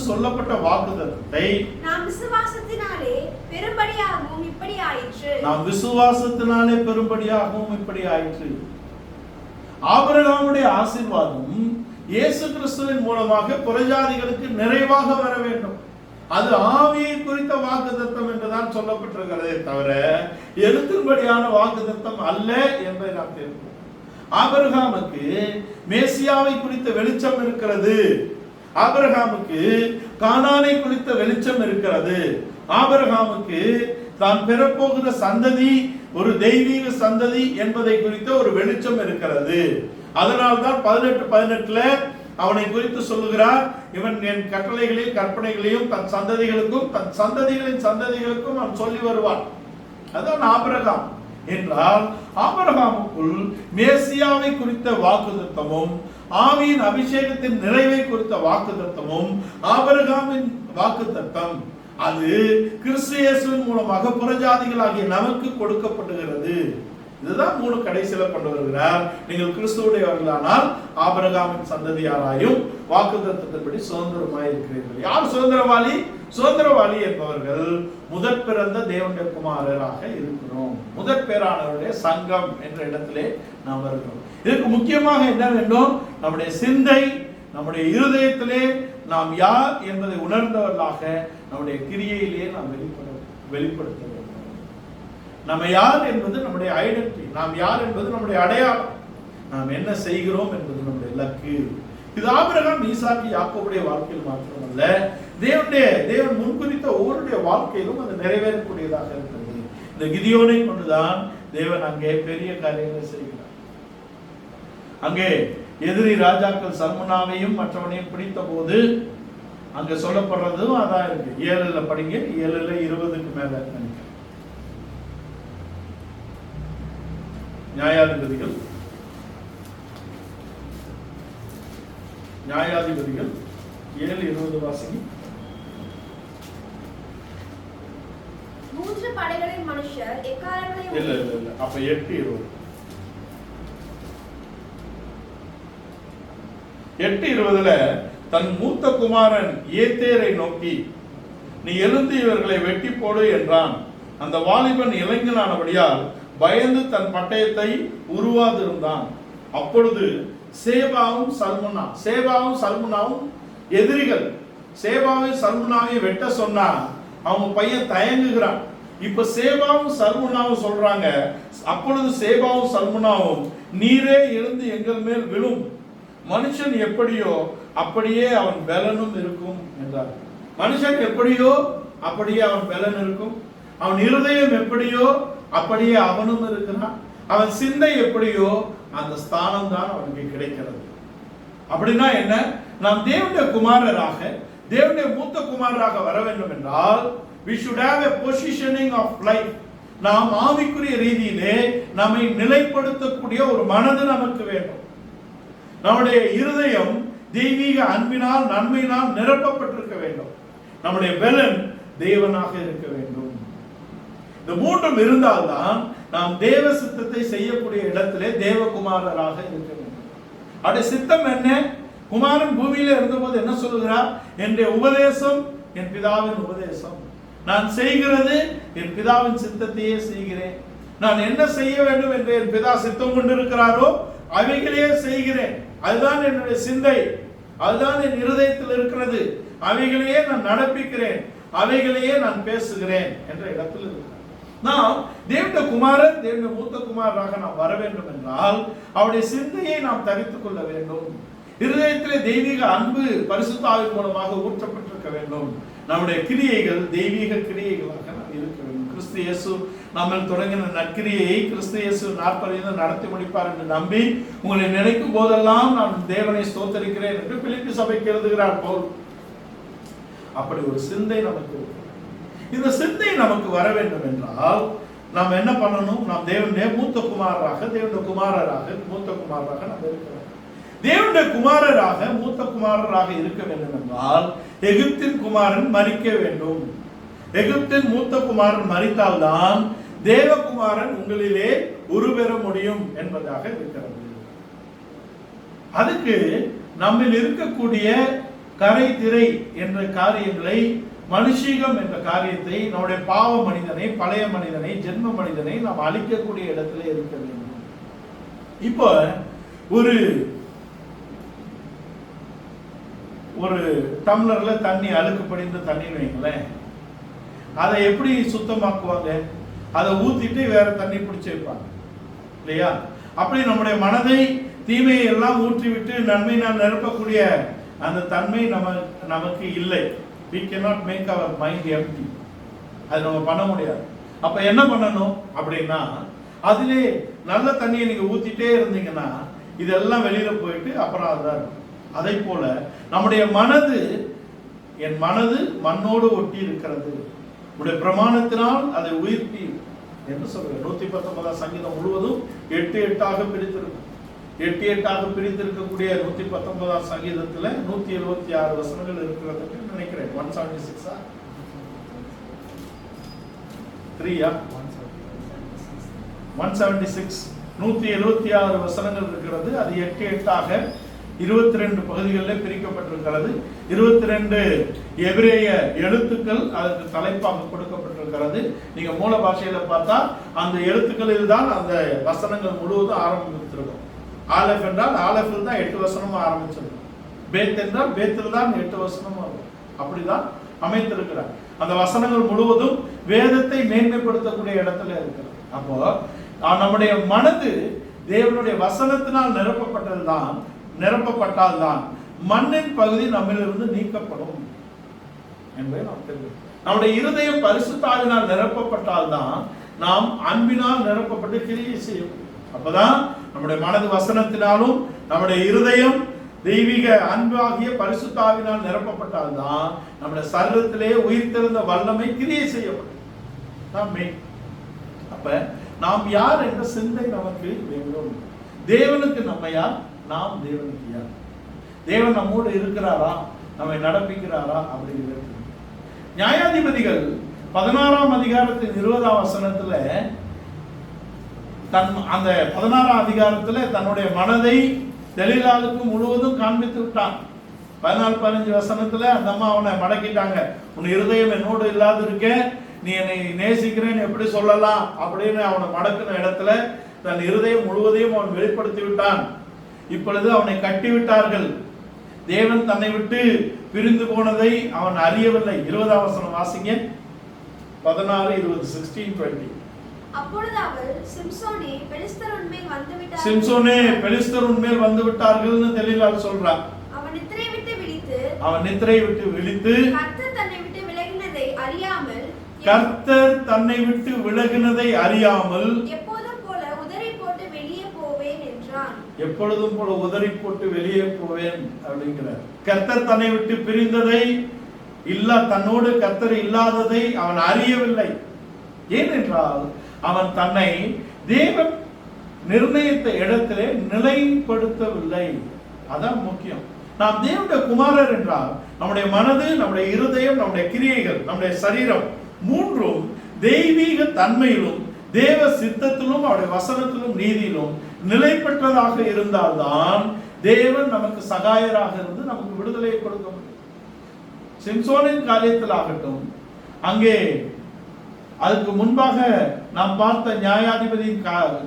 சொல்லப்பட்ட வாக்குத்தத்தத்தை நாம் விசுவாசத்தினாலே பெரும்படியாகவும் இப்படி ஆயிற்று. ஆபிரகாமுடைய ஆசீர்வாதம் இயேசு கிறிஸ்துவின் மூலமாக புறஜாதிகளுக்கு நிறைவாக வர வேண்டும். அது ஆவியை குறித்த வாக்குத்தத்தம் என்றுதான் சொல்லப்பட்டிருக்கிறதே தவிர எழுத்தின்படியான வாக்குத்தத்தம் அல்ல என்பதை நாம் தெரிந்து. ஆபிரகாமுக்கு மேசியாவை குறித்த வெளிச்சம் இருக்கிறது. ஆபிரகாமுக்கு கானானை குறித்த வெளிச்சம் இருக்கிறது. ஆபிரகாமுக்கு தான் பெறப்போகிற சந்ததி ஒரு தெய்வீக சந்ததி என்பதை குறித்த ஒரு வெளிச்சம் இருக்கிறது. அதனால்தான் 18:18 அவனை குறித்து சொல்லுகிறார், இவன் என் கட்டளைகளையும் கற்பனைகளையும் தன் சந்ததிகளுக்கும் தன் சந்ததிகளின் சந்ததிகளுக்கும் அவன் சொல்லி வருவான். அதான் ஆபிரகாம் என்றால் ஆபிரகாமுக்குள் மேசியாவை குறித்த வாக்குத்தத்தமும் ஆவியின் அபிஷேகத்தின் நிறைவை குறித்த வாக்குத்தத்தமும் ஆபிரகாமின் வாக்குத்தத்தம் அது கிறிஸ்து இயேசுவின் மூலமாக புறஜாதிகளாகிய நமக்கு கொடுக்கப்படுகிறது. இதுதான் 3 கடைசியில கொண்டு வருகிறார். நீங்கள் கிறிஸ்துவுடையவர்களானால் ஆபிரகாமின் சந்ததியாராயும் வாக்குத்தத்தத்தின்படி சுதந்திரமாய் இருக்கிறீர்கள். யார் சுதந்திரவாளி? சுதந்திரவாளி என்பவர்கள் முதற் பிறந்த தேவனுடைய குமாரராக இருக்கிறோம். முதற் பேரானவருடைய சங்கம் என்ற இடத்திலே நாம் வருகிறோம். இதற்கு முக்கியமாக என்ன வேண்டும்? நம்முடைய சிந்தை, நம்முடைய இருதயத்திலே நாம் யார் என்பதை உணர்ந்தவர்களாக நம்முடைய கிரியையிலே நாம் வெளிப்படுத்த வேண்டும். நம்ம யார் என்பது நம்முடைய ஐடென்டிட்டி, நாம் யார் என்பது நம்முடைய அடையாளம், நாம் என்ன செய்கிறோம் என்பது நம்முடைய இலக்கு. இது ஆபிரகாம், ஈசாக்கு, யாக்கோபுடைய வாழ்க்கையில் மாத்திரமல்ல, தேவன் முன்குறித்த ஒவ்வொருடைய வாழ்க்கையிலும் அது நிறைவேறக்கூடியதாக இருக்கிறது. இந்த கிதியோனை கொண்டுதான் தேவன் அங்கே பெரிய காரியங்களை செய்கிறார். அங்கே எதிரி ராஜாக்கள் சல்முனாவையும் மற்றவனையும் பிடித்த போது அங்க சொல்லப்படுறதும் அதான் இருக்கு. 7 படிங்க, 7:20 மேல நினைக்கிறேன். நியாயாதிபதிகள் 7:20 வாசிங்க. 3 படைகளின் மனுஷர் எக்காலங்களை இல்ல அப்ப 8:20 8:20 தன் மூத்த குமாரன் ஏத்தேரை நோக்கி, நீ எழுந்து இவர்களை வெட்டி போடு என்றான். அந்த வாலிபன் இளைஞனானபடியால் பயந்து தன் பட்டயத்தை உருவாதிருந்தான். அப்பொழுது சேபாவும் சல்முனாவும் எதிரிகள் சேபாவையும் சல்முனாவையும் வெட்ட சொன்னா அவங்க பையன் தயங்குகிறான். இப்ப சேபாவும் சல்முனாவும் சொல்றாங்க, அப்பொழுது சேபாவும் சல்முனாவும், நீரே எழுந்து எங்கள் மேல் விழும், மனுஷன் எப்படியோ அப்படியே அவன் பலனும் இருக்கும் என்றார். மனுஷன் எப்படியோ அப்படியே அவன் பலன் இருக்கும், அவன் இருதயம் எப்படியோ அப்படியே அவனும் இருக்கிறான், அவன் சிந்தை எப்படியோ அந்த ஸ்தானம் தான் அவனுக்கு கிடைக்கிறது. அப்படின்னா என்ன? நாம் தேவனுடைய குமாரராக, தேவனுடைய மூத்த குமாரராக வர வேண்டும் என்றால் we should have a positioning of life. நாம் ஆவிக்குரிய ரீதியிலே நம்மை நிலைப்படுத்தக்கூடிய ஒரு மனது நமக்கு வேண்டும். நம்முடைய இருதயம் தெய்வீக அன்பினால் நன்மையினால் நிரப்பப்பட்டிருக்க வேண்டும். நம்முடைய பலன் தேவனாக இருக்க வேண்டும். இந்த மூன்றும் இருந்தால்தான் நாம் தேவ சித்தத்தை செய்யக்கூடிய இடத்திலே தேவகுமாரராக இருக்க வேண்டும். அவருடைய சித்தம் என்ன? குமாரன் பூமியில இருந்தபோது என்ன சொல்லுகிறார்? என்னுடைய உபதேசம் என் பிதாவின் உபதேசம், நான் செய்கிறது என் பிதாவின் சித்தத்தையே செய்கிறேன், நான் என்ன செய்ய வேண்டும் என்று என் பிதா சித்தம் கொண்டிருக்கிறாரோ அவைகளையே செய்கிறேன், அதுதான் என்னுடைய சிந்தை, அதுதான் என் இருதயத்தில் இருக்கிறது, அவைகளையே நான் நடப்பிக்கிறேன், அவைகளையே நான் பேசுகிறேன் என்ற இடத்தில் இருக்கிறார். நாம் தேவனுடைய குமாரன், தேவனுடைய மூத்த குமாரராக நாம் வர வேண்டும் என்றால் அவருடைய சிந்தையை நாம் தரித்துக் கொள்ள வேண்டும். இருதயத்திலே தெய்வீக அன்பு பரிசுத்த ஆவியின் மூலமாக ஊற்றப்பட்டிருக்க வேண்டும். நம்முடைய கிரியைகள் தெய்வீக கிரியைகளாக நாம் இருக்க வேண்டும். கிறிஸ்து இயேசு நம்ம தொடங்கின நற்கிரியை கிறிஸ்து இயேசு 40 நடத்தி முடிப்பார் என்று நம்பி உங்களை நினைக்கும் போதெல்லாம் நான் தேவனை ஸ்தோத்தரிக்கிறேன் என்று பிலிப்பி சபைக்கு எழுதுகிறார் பவுல். அப்படி ஒரு சிந்தை நமக்கு, இந்த சிந்தை நமக்கு வர வேண்டும் என்றால் நாம் என்ன பண்ணணும்? நாம் தேவனுடைய மூத்த குமாரராக, தேவனுடைய குமாரராக, மூத்த குமாரராக நாம் இருக்கிறோம். தேவனுடைய குமாரராக, மூத்த குமாரராக இருக்க வேண்டும் என்றால் எகிப்தின் குமாரன் மரிக்க வேண்டும். எகிப்தின் மூத்த குமாரன் மரித்தால்தான் தேவகுமாரன் உங்களிலே உருவெற முடியும் என்பதாக இருக்கிறது. அதுக்கு நம்மில் இருக்கக்கூடிய கரை திரை என்ற காரியங்களை, மனுஷீகம் என்ற காரியத்தை, நம்முடைய பாவ மனிதனை, பழைய மனிதனை, ஜென்ம மனிதனை நாம் அழிக்கக்கூடிய இடத்துல இருக்க வேண்டும். இப்போ ஒரு டம்ளர்ல தண்ணி அழுக்கு படிந்த தண்ணி வைங்களேன், அதை எப்படி சுத்தமாக்குவாங்க? அதை ஊத்திட்டு வேற தண்ணி பிடிச்சி வைப்பாங்க இல்லையா? அப்படி நம்முடைய மனதை, தீமையை எல்லாம் ஊற்றிவிட்டு நன்மையினால் நிரப்பக்கூடிய அந்த தன்மை நமக்கு இல்லை. we cannot make our mind empty. அது நம்ம பண்ண முடியாது. அப்ப என்ன பண்ணணும் அப்படின்னா, அதிலே நல்ல தண்ணியை நீங்க ஊத்திட்டே இருந்தீங்கன்னா இதெல்லாம் வெளியில போயிட்டு அப்புறம் அதான். அதை போல நம்முடைய மனது, என் மனது மண்ணோடு ஒட்டி இருக்கிறது, உடைய பிரமாணத்தினால் அதை உயிர்ப்பி என்று சொல்றேன். 119 சங்கீதம் முழுவதும் 8 பிரித்திருக்கும். 8 பிரித்திருக்கக்கூடிய 119 சங்கீதத்துல 176 வசனங்கள் இருக்கிறது நினைக்கிறேன். 176 176 176 வசனங்கள் இருக்கிறது. அது 8 22 பகுதிகளில் பிரிக்கப்பட்டிருக்கிறது. 22 எபிரேய எழுத்துக்கள் அதுக்கு தலைப்பாக கொடுக்கப்பட்டிருக்கிறது. நீங்க மூல பாஷையில பார்த்தா அந்த எழுத்துக்களில் தான் அந்த வசனங்கள் முழுவதும் ஆரம்பித்திருக்கும். ஆலெஃப் என்றால் ஆலெஃபில் தான் 8 வசனமும் ஆரம்பிச்சிருக்கும். பேத் என்றால் பேத்தில் தான் 8 வசனமும் இருக்கும். அப்படிதான் அமைத்திருக்கிறார். அந்த வசனங்கள் முழுவதும் வேதத்தை மேன்மைப்படுத்தக்கூடிய இடத்துல இருக்கிறது. அப்போ நம்முடைய மனது தேவனுடைய வசனத்தினால் நிரப்பப்பட்டால்தான் மண்ணின் பகுதி நம்மிலிருந்து நீக்கப்படும் என்பதை நாம் தெரிந்து, நம்முடைய இருதயம் பரிசுத்த ஆவியினால் நிரப்பப்பட்டால்தான் நாம் அன்பினால் நிரப்பப்பட்டு கிரியை செய்யும். அப்பதான் நம்முடைய மனது வசனத்தினாலும் நம்முடைய இருதயம் தெய்வீக அன்பாகிய பரிசுத்த ஆவியினால் நிரப்பப்பட்டால்தான் நம்முடைய சரீரத்திலே உயிர்த்தெழுந்த வல்லமை கிரியை செய்யப்படும். அப்ப நாம் யார் என்ற சிந்தை நமக்கு வேண்டும். தேவனுக்கு நம்ம யார், நாம் தேவனுக்கு யார், தேவன் நம்மோடு இருக்கிறாரா, நம்மை நடப்பிக்கிறாரா அப்படிங்கிறது. நியாயாதிபதிகள் 16ஆம் அதிகாரத்தின் 20ஆம் வசனத்துல அந்த 16ஆம் அதிகாரத்துல தன்னுடைய மனதை தெலீலாவுக்கு முழுவதும் காண்பித்து விட்டான். 14-15 வசனத்துல அந்த அம்மா அவனை மடக்கிட்டாங்க. உன் இருதயம் என்னோடு இல்லாது இருக்க, நீ என்னை நேசிக்கிறேன்னு எப்படி சொல்லலாம் அப்படின்னு அவனை மடக்கின இடத்துல தன் இருதயம் முழுவதையும் அவன் வெளிப்படுத்தி விட்டான். இப்பொழுது அவனை கட்டி விட்டார்கள். தேவன் தன்னை விட்டு பிரிந்து போனதை அவன் அறியவில்லை. 20ஆம் வசனம் வாசிங்க. 16, 20, 16, 20. அப்பொழுது அவள், சிம்சோனே, பெலிஸ்தர் உன்மேல் வந்து விட்டார்கள். சிம்சோனே, பெலிஸ்தர் உன்மேல் வந்து விட்டார்கள்னு தெளிவாக சொல்றான். அவன் நித்திரை விட்டு விழித்து கர்த்தர் தன்னை விட்டு விலகினதை அறியாமல் எப்பொழுதும் போல உதறி போட்டு வெளியே போவேன் என்றான். எப்பொழுதும் போல உதறி போட்டு வெளியே போவேன் அப்படிங்கிறார். கர்த்தர் தன்னை விட்டு பிரிந்ததை தன்னோடு கர்த்தர் இல்லாததை அவன் அறியவில்லை. ஏனென்றால் அவன் தன்னை தேவன் நிர்ணயித்த இடத்திலே நிலைப்படுத்தவில்லை. அதான் முக்கியம். நாம் தேவனுடைய குமாரர் என்றால் நம்முடைய மனது, நம்முடைய இருதயம், நம்முடைய கிரியைகள், நம்முடைய சரீரம் மூன்றும் தெய்வீக தன்மையிலும் தேவ சித்தத்திலும் அவருடைய வசனத்திலும் நீதியிலும் நிலை பெற்றதாக இருந்தால்தான் தேவன் நமக்கு சகாயராக இருந்து நமக்கு விடுதலையை கொடுக்க முடியும். சிம்சோனின் காரியத்தில் ஆகட்டும், அங்கே அதுக்கு முன்பாக நாம் பார்த்த நியாயாதிபதியின்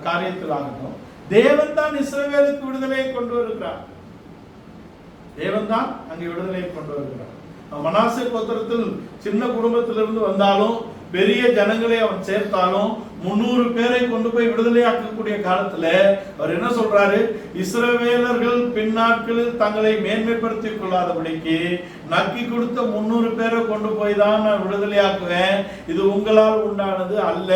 காரியத்தில் ஆகட்டும், தேவன் தான் இஸ்ரவேலுக்கு விடுதலையை கொண்டு வருகிறார். தேவன் தான் அங்கே விடுதலையை கொண்டு வருகிறார். மனாசே கோத்திரத்தில் சின்ன குடும்பத்திலிருந்து வந்தாலும் பெரிய ஜனங்களை அவன் சேர்த்தாலும் 300 பேரை கொண்டு போய் விடுதலையாக்கக்கூடிய காலத்துல அவர் என்ன சொல்றாரு? இஸ்ரவேலர்கள் பின்னாட்களில் தங்களை மேன்மைப்படுத்திக் கொள்ளாதபடிக்கு நக்கி கொடுத்த 300 பேரை கொண்டு போய் தான் நான் விடுதலையாக்குவேன், இது உங்களால் உண்டானது அல்ல.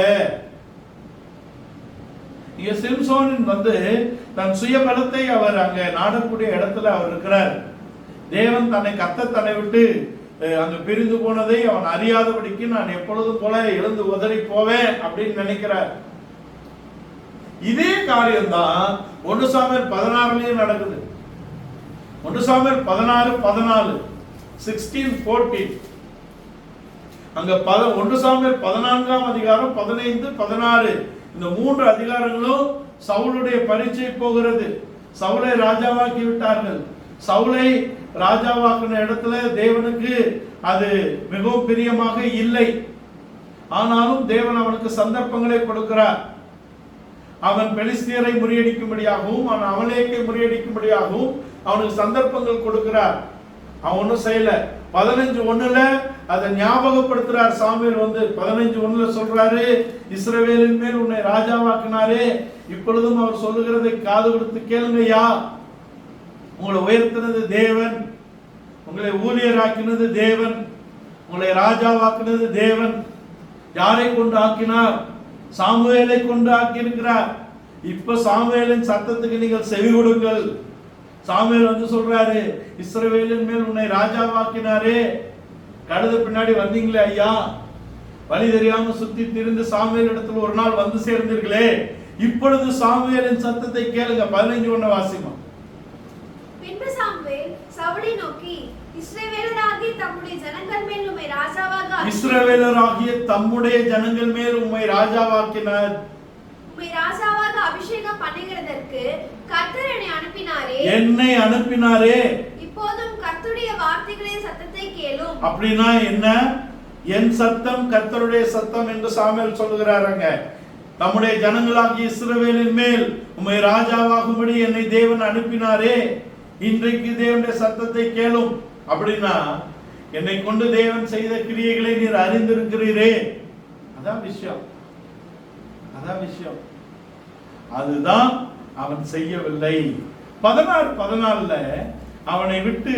இங்க சிம்சோனின் தன் சுயபலத்தை அவர் அங்க நாடக்கூடிய இடத்துல அவர் இருக்கிறார். தேவன் கர்த்தர் தன்னை விட்டு அங்க பிரிந்து போனதை அவன் அறியாதபடிக்கு நான் எப்பொழுதும் போல எழுந்து உதறி போவேன் அப்படின்னு நினைக்கிறார். இதே காரியம்தான் 1 சாமுவேல் 16 நடக்குது. 1 சாமுவேல் 16:14, 16:14. அங்க 1 சாமுவேல் 14ஆம் அதிகாரம் 15, 16 இந்த 3 அதிகாரங்களும் சவுலுடைய பரீட்சை போகிறது. சவுலை ராஜாவாக்கி விட்டார்கள். சவுலை ராஜாவாக்கின இடத்துல தேவனுக்கு அது மிகவும் பிரியமாக இல்லை. ஆனாலும் தேவன் அவனுக்கு சந்தர்ப்பங்களை கொடுக்கிறார். அவன் பெலிஸ்தியரை முறியடிக்கும்படியாகவும் அவன் அமலேக்கை முறியடிக்கும்படியாகவும் அவனுக்கு சந்தர்ப்பங்கள் கொடுக்கிறார். அவன் ஒன்றும் செய்யல. 15:1 அதை ஞாபகப்படுத்துறார் சாமுவேல். 15:1 சொல்றாரு, இஸ்ரவேலின் மேல் உன்னை ராஜாவாக்கினாரே, இப்பொழுதும் அவர் சொல்லுகிறதை காது கொடுத்து கேளுங்கய்யா. உங்களை உயர்த்தினது தேவன், உங்களை ஊழியராக்கினது தேவன், உங்களை ராஜாவாக்கினது தேவன். யாரை கொண்டு ஆக்கினார்? சாமுவேலை கொண்டு ஆக்கியிருக்கிறார். இப்ப சாமுவேலின் சத்தத்துக்கு நீங்கள் செவி கொடுங்கள். சாமுவேல் சொல்றாரு, இஸ்ரவேலின் மேல் உன்னை ராஜாவாக்கினாரே, கழுத பின்னாடி வந்தீங்களே ஐயா, வழி தெரியாம சுத்தி திரிந்து சாமுவேல் இடத்துல ஒரு நாள் வந்து சேர்ந்தீர்களே, இப்பொழுது சாமுவேலின் சத்தத்தை கேளுங்க. 15:1 வாசிமா. பின்பு சாமுவேல் சவுலை நோக்கி, இஸ்ரவேலராகிய தம்முடைய ஜனங்கள் மேல் உம்மை ராஜாவாக ராஜாவாக்கினார். உம்மை ராஜாவாக அபிஷேகம் பண்ணுகிறதற்கு கர்த்தர் என்னை அனுப்பினாரே. இப்போதும் கர்த்தருடைய வார்த்தைகளின் சத்தத்தை கேளும். அப்படினா என்ன? என் சத்தம் கர்த்தருடைய சத்தம் என்று சாமுவேல் சொல்லுகிறாருங்க. நம்முடைய ஜனங்களாகிய இஸ்ரவேலின் மேல் உம்மை ராஜாவாகும்படி என்னை தேவன் அனுப்பினாரே, இன்றைக்கு தேவனுடைய சத்தத்தை கேளும். அப்படின்னா என்னை கொண்டு தேவன் செய்த கிரியைகளை நீர் அறிந்திருக்கிறீரே. அதான் விஷயம். அதுதான் அவன் செய்யவில்லை. 16:14 அவனை விட்டு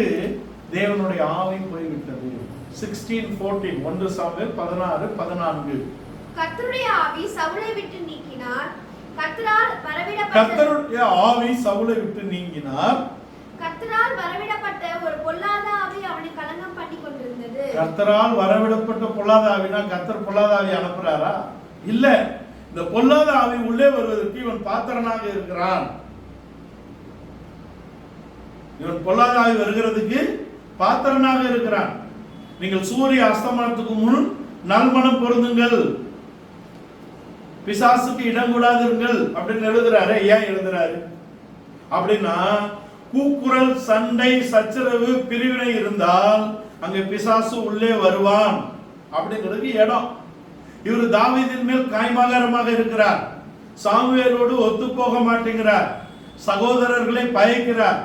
தேவனுடைய ஆவி போய்விட்டது. 16:14 1 சாமுவேல் 16:14. கர்த்தருடைய ஆவி சவுலை விட்டு நீங்கினார். கர்த்தரால் வரவிடப்பட்ட ஒரு பொல்லாத ஆவி அவனை கலங்கம் பண்ணி கொண்டிருந்தது. கர்த்தரால் வரவிடப்பட்ட பொல்லாத ஆவினா கர்த்தர் பொல்லாத ஆவி அனுப்புறாரா? இல்ல. இந்த பொல்லாத ஆவி உள்ளே வருவதற்கு இவன் பாத்திரனாக இருக்கிறான். இவன் பொல்லாத ஆவி வருகிறதுக்கு பாத்திரனாக இருக்கிறான். நீங்கள் சூரிய அஸ்தமனத்துக்கு முன் நல்மனம் பொருந்துங்கள், பிசாசுக்கு இடம் கூடாதிருங்கள் அப்படின்னு எழுதுறாரு. ஏன் எழுதுறாரு அப்படின்னா, கூக்குரல், சண்டை, சச்சரவு, பிரிவினை இருந்தால் அங்கே பிசாசு உள்ளே வருவான் அப்படிங்கிறது இடம். இவர் தாவீதின் மேல் காய்மகரமாக இருக்கிறார். சாமுவேலோடு ஒத்து போக மாட்டேங்கிறார். சகோதரர்களை பயக்கிறார்.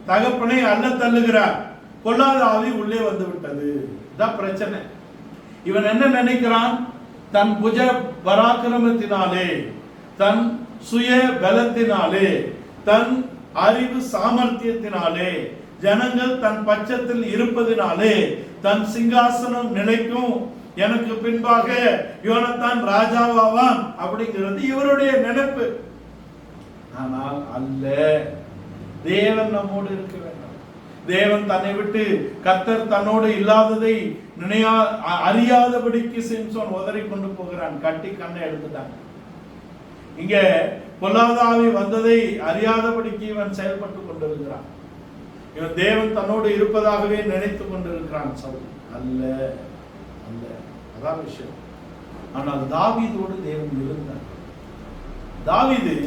தகப்பனை அல்ல தள்ளுகிறார். கொல்லாத ஆவி உள்ளே வந்து விட்டது. இதான் பிரச்சனை. இவன் என்ன நினைக்கிறான்? தன் புஜ பராக்கிரமத்தினாலே, தன் சுய பலத்தினாலே, தன் அறிவு சாமர்த்தியத்தினாலே, ஜனங்கள் தன் பட்சத்தில் இருப்பதினாலே தன் சிங்காசனம் நிலைக்கும், எனக்கு பின்பாக யோனத்தான் ராஜாவாவான் அப்படிங்கிறது இவருடைய நினைப்பு. ஆனால் அல்ல, தேவன் நம்மோடு இருக்க வேண்டும். தேவன் தன்னை விட்டு, கர்த்தர் தன்னோடு இல்லாததை அறியாதபடிக்கு சிம்சோன் உதறி கொண்டு போகிறான். கட்டி கண்ணை எடுத்துட்டாங்க. இங்க பொல்லாத ஆவி வந்ததை அறியாதபடிக்கு இவன் செயல்பட்டு கொண்டிருக்கிறான். இவன் தேவன் தன்னோடு இருப்பதாகவே நினைத்து கொண்டிருக்கிறான். சவுல் அல்ல, அல்ல, அதான் விஷயம். ஆனால் தாவீதோடு தேவன் இருந்தார். தாவீது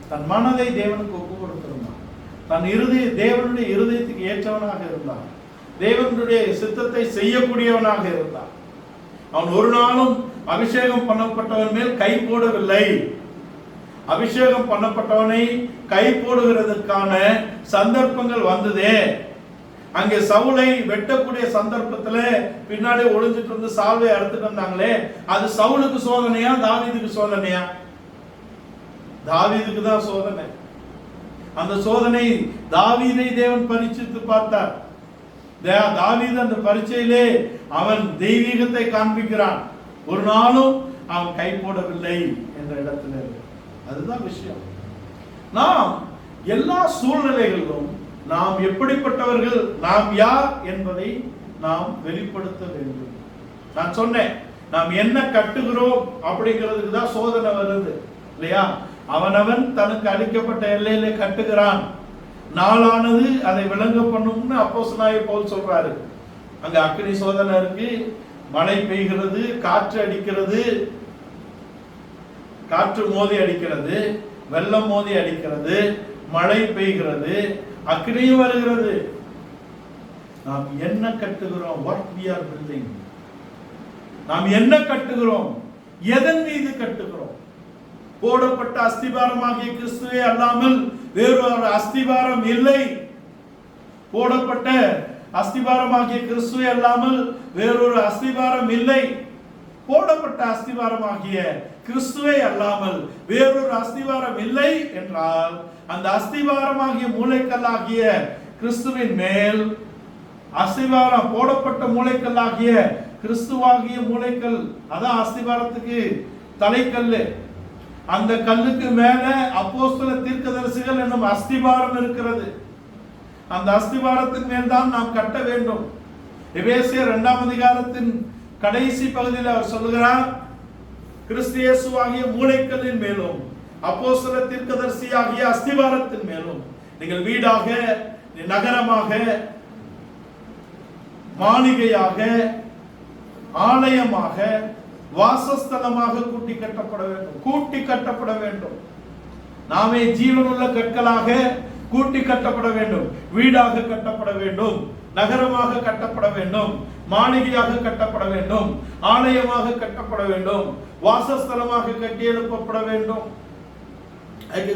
தன் மனதை தேவனுக்கு ஒப்பு கொடுத்திருந்தான். தன் தேவனுடைய இருதயத்துக்கு ஏற்றவனாக இருந்தான். தேவனுடைய சித்தத்தை செய்யக்கூடியவனாக இருந்தான். அவன் ஒரு நாளும் அபிஷேகம் பண்ணப்பட்டவன் மேல் கை போடவில்லை. அபிஷேகம் பண்ணப்பட்டவனை கை போடுகிறதுக்கான சந்தர்ப்பங்கள் வந்ததே. அங்கே சவுலை வெட்டக்கூடிய சந்தர்ப்பத்துல பின்னாடி ஒளிஞ்சிட்டு இருந்து சால்வை அறுத்துட்டு வந்தாங்களே, அது சவுலுக்கு சோதனையா தாவீதுக்கு சோதனையா? தாவீதுக்கு தான் சோதனை. அந்த சோதனை தாவீதை தேவன் பரீட்சித்து பார்த்தார். தாவீது அந்த பரீட்சையிலே அவன் தெய்வீகத்தை காண்பிக்கிறான். ஒரு நாளும் அவன் கை போடவில்லை என்ற இடத்துல. அதுதான் விஷயம். நாம் எல்லா சூழ்நிலைகளிலும் நாம் எப்படிப்பட்டவர்கள், நாம் யார் என்பதை நாம் வெளிப்படுத்த வேண்டும். நான் சொன்னேன், நாம் என்ன கட்டுகிறோம் அப்படிங்கிறதுக்கு தான் சோதனை வருது இல்லையா? அவனவன் தனக்கு அளிக்கப்பட்ட எல்லையிலே கட்டுகிறான். நாளானது அதை விளங்க பண்ணும்னு அப்போஸ்தலனாகிய பவுல் சொல்றாரு. அங்க அக்கினி சோதனை இருக்கு, மழை பெய்கிறது, காற்று அடிக்கிறது, காற்று மோதி அடிக்கிறது, வெள்ளம் மோதி அடிக்கிறது, மழை பெய்கிறது, அக்கினியும் வருகிறது. நாம் என்ன கட்டுகிறோம்? what we are building. நாம் என்ன கட்டுகிறோம்? எதன் மீது கட்டுகிறோம்? போடப்பட்ட அஸ்திபாரமாகிய கிறிஸ்துவே அல்லாமல் வேறொரு அஸ்திபாரம் இல்லை. போடப்பட்ட அஸ்திபாரமாகிய கிறிஸ்துவே அல்லாமல் வேறொரு அஸ்திபாரம் இல்லை. போடப்பட்ட அஸ்திபாரமாகிய கிறிஸ்துவே அல்லாமல் வேறொரு அஸ்திபாரம் இல்லை என்றால், அந்த அஸ்திபாரமாகிய மூளைக்கல்லாகிய கிறிஸ்துவின் மேல், அஸ்திபாரம் போடப்பட்ட மூளைக்கல்லாகிய கிறிஸ்துவாகிய மூளைக்கல், அதான் அஸ்திபாரத்துக்கு தலைக்கல்லு. அந்த கல்லுக்கு மேல அப்போஸ்தல தீர்க்கதரிசிகள் என்னும் அஸ்திபாரம் இருக்கிறது. அந்த அஸ்திபாரத்தின் மேல் தான் நாம் கட்ட வேண்டும். எபேசியர் 2ஆம் அதிகாரத்தின் கடைசி பகுதியில் அவர் சொல்லுகிறார், கிறிஸ்து இயேசுவாகிய மூளைக்கல்லின் மேலும் அப்போஸ்தல தீர்க்கதரிசியாகிய அஸ்திபாரத்தின் மேலும் நீங்கள் வீடாக, நகரமாக, மாளிகையாக, ஆலயமாக, வாசஸ்தலமாக கூட்டி கட்டப்பட வேண்டும். கூட்டி கட்டப்பட வேண்டும். நாமே ஜீவனுள்ள கற்களாக கூட்டி கட்டப்பட வேண்டும். வீடாக கட்டப்பட வேண்டும், நகரமாக கட்டப்பட வேண்டும், மாளிகையாக கட்டப்பட வேண்டும், ஆலயமாக கட்டப்பட வேண்டும், வாசஸ்தலமாக கட்டி எழுப்பப்பட வேண்டும்.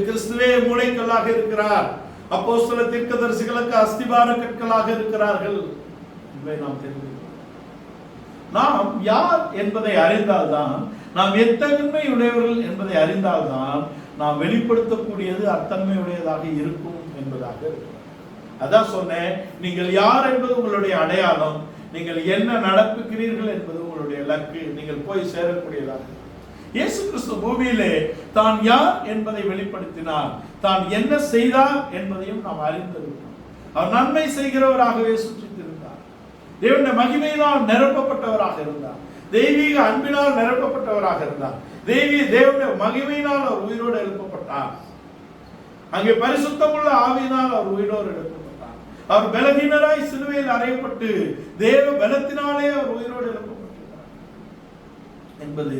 கிறிஸ்துவே மூளைக்கல்லாக இருக்கிறார். அப்போஸ்தல தீர்க்கதரிசிகளுக்கு அஸ்திபார கற்களாக இருக்கிறார்கள். இவை நாம் தெரிந்து, நாம் யார் என்பதை அறிந்தால்தான், நாம் எத்தன்மை உடையவர்கள் என்பதை அறிந்தால்தான் நாம் வெளிப்படுத்தக்கூடியது அத்தன்மை உடையதாக இருக்கும் என்பதாக இருக்கிறது. அதான் சொன்னேன், நீங்கள் யார் என்பது உங்களுடைய அடையாளம், நீங்கள் என்ன நடப்புகிறீர்கள் என்பது உங்களுடைய இலக்கு, நீங்கள் போய் சேரக்கூடியதாக. இயேசு கிறிஸ்து பூமியிலே தான் யார் என்பதை வெளிப்படுத்தினார், தான் என்ன செய்தார் என்பதையும் நாம் அறிந்திருக்கிறோம். அவர் நன்மை செய்கிறவராகவே சுற்றித்திருந்தார். தேவனுடைய மகிமையினால் நிரப்பப்பட்டவராக இருந்தார். தெய்வீக அன்பினால் நிரப்பப்பட்டவராக இருந்தார். தேவனுடைய மகிமையினால் அவர் உயிரோடு எழுப்பப்பட்டார். அங்கே பரிசுத்தமுள்ள ஆவியினால் அவர் உயிரோடு எழுப்பப்பட்டார். அவர் பலவீனராய் சிலுவையில் அறையப்பட்டு தேவ பலத்தினாலே அவர் உயிரோடு எழுப்பப்பட்டிருக்கிறார் என்பது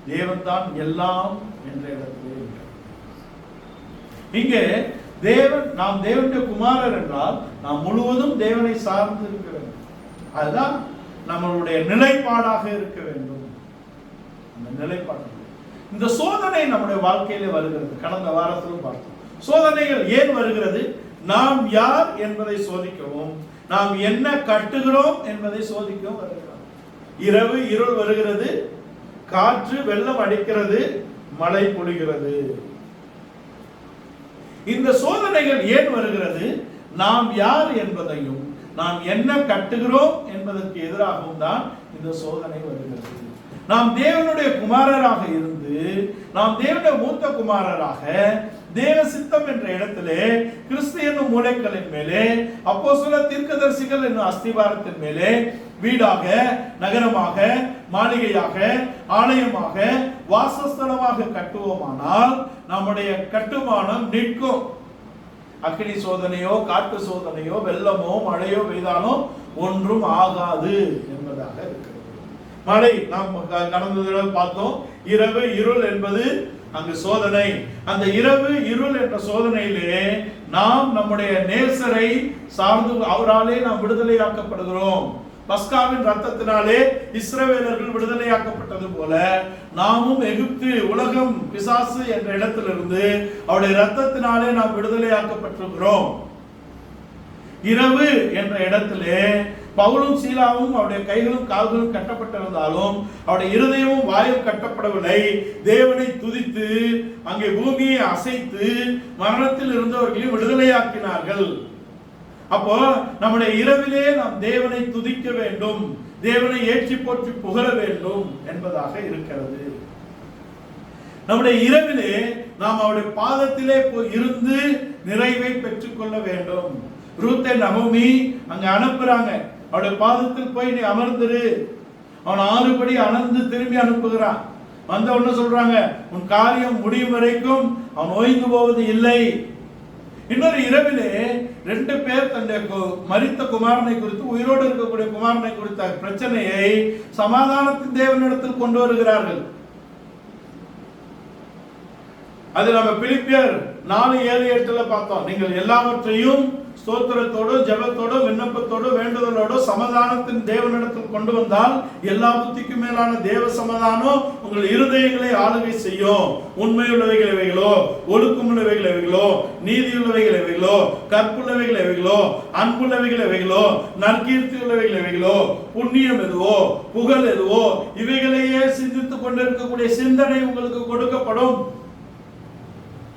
தேவன் தான் எல்லாம் என்ற இடத்திலே. இங்கே நாம் தேவனுடைய குமாரர் என்றால் நாம் முழுவதும் தேவனை சார்ந்து இருக்க வேண்டும். அதுதான் நம்மளுடைய நிலைப்பாடாக இருக்க வேண்டும். அந்த நிலைப்பாடு, இந்த சோதனை நம்முடைய வாழ்க்கையிலே வருகிறது. கடந்த வாரத்திலும் பார்த்தோம். சோதனைகள் ஏன் வருகிறது? நாம் யார் என்பதை சோதிக்கவும், நாம் என்ன கட்டுகிறோம் என்பதை சோதிக்கவும் வருகிறோம். இரவு இருள் வருகிறது, காற்று வெள்ளம் அடிக்கிறது, மழை பொழிகிறது. இந்த சோதனைகள் ஏன் வருகிறது? நாம் யார் என்பதையும் நாம் என்ன கட்டுகிறோம் என்பதற்கு எதிராகவும் தான் இந்த சோதனை வருகிறது. நாம் தேவனுடைய குமாரராக இருந்து, நாம் தேவனுடைய மூத்த குமாரராக தேவ சித்தம் என்ற இடத்திலே கிறிஸ்து என்னும் மூலைகளின் மேலே, அப்போஸ்தலர் தீர்க்கதரிசிகள் என்னும் அஸ்திவாரத்தின் மேலே வீடாக, நகரமாக, மாளிகையாக, ஆலயமாக, வாசஸ்தலமாக கட்டுவோமானால் நம்முடைய கட்டுமானம் நிற்கும். அக்கினி சோதனையோ, காட்டு சோதனையோ, வெள்ளமோ, மழையோ பெய்தாலும் ஒன்றும் ஆகாது என்பதாக இருக்கிறது. மழை நாம் கடந்த தடவை பார்த்தோம். இரவு இருள் என்பது அங்கு சோதனை. அந்த இரவு இருள் என்ற சோதனையிலே நாம் நம்முடைய நேசரை சார்ந்து அவராலே நாம் விடுதலையாக்கப்படுகிறோம். பஸ்காவின் ரத்தத்தினாலே இஸ்ரவேலர்கள் விடுதலையாக்கப்பட்டது போல நாமும் எகிப்து, உலகம், பிசாசு என்ற இடத்திலிருந்து அவருடைய ரத்தத்தினாலே நாம் விடுதலையாக்கப்பட்டிருக்கிறோம். இரவு என்ற இடத்திலே பவுலும் சீலாவும் அவருடைய கைகளும் கால்களும் கட்டப்பட்டிருந்தாலும் அவருடைய இருதயமும் வாயும் கட்டப்படவில்லை. தேவனை துதித்து அங்கே பூமியை அசைத்து மரணத்தில் இருந்தவர்களையும் விடுதலையாக்கினார்கள். அப்போ நம்முடைய இரவிலே நாம் தேவனை துதிக்க வேண்டும், தேவனை ஏற்றி போற்றி புகழ வேண்டும் என்பதாக இருக்கிறது. நம்முடைய இரவிலே நாம் அவருடைய பாதத்திலே போய் இருந்து நிறைவை பெற்றுக் கொள்ள வேண்டும். ரூத்தை நகோமி அங்க அனுப்புறாங்க. அவருடைய பாதத்தில் போய் நீ அமர்ந்துரு. அவன் 6 படி அணர்ந்து திரும்பி அனுப்புகிறான். வந்த உடனே சொல்றாங்க, உன் காரியம் முடியும் வரைக்கும் அவன் ஓய்ந்து போவது இல்லை. இன்னொரு இரவிலே 2 பேர் தன்னுடைய மரித்த குமாரனை குறித்து, உயிரோடு இருக்கக்கூடிய குமாரனை குறித்த பிரச்சனையை சமாதானத்தின் தேவனிடத்தில் கொண்டு வருகிறார்கள். அது நம்ம பிலிப்பியர் 4:7-8 பார்த்தோம். நீங்கள் எல்லாவற்றையும் ஸ்தோத்திரத்தோடு, ஜெபத்தோடு, விண்ணப்பத்தோடு, வேண்டுதலோடு சமாதானத்தின் தேவனிடத்தில் கொண்டு வந்தால் எல்லா புத்திக்கும் மேலான தேவ சமாதானம் உங்கள் இருதயங்களை ஆளுகை செய்யும். உண்மையுள்ளவைகள் எவைகளோ, ஒழுக்கமுள்ளவைகள் எவைகளோ, நீதியுள்ளவைகள் எவைகளோ, கற்புள்ளவைகள் எவைகளோ, அன்புள்ளவைகள் எவைகளோ, நற்கீர்த்தி உள்ளவைகள் எவைகளோ, புண்ணியம் எதுவோ, புகழ் எதுவோ, இவைகளையே சிந்தித்துக் கொண்டிருக்கக்கூடிய சிந்தனை உங்களுக்கு கொடுக்கப்படும்.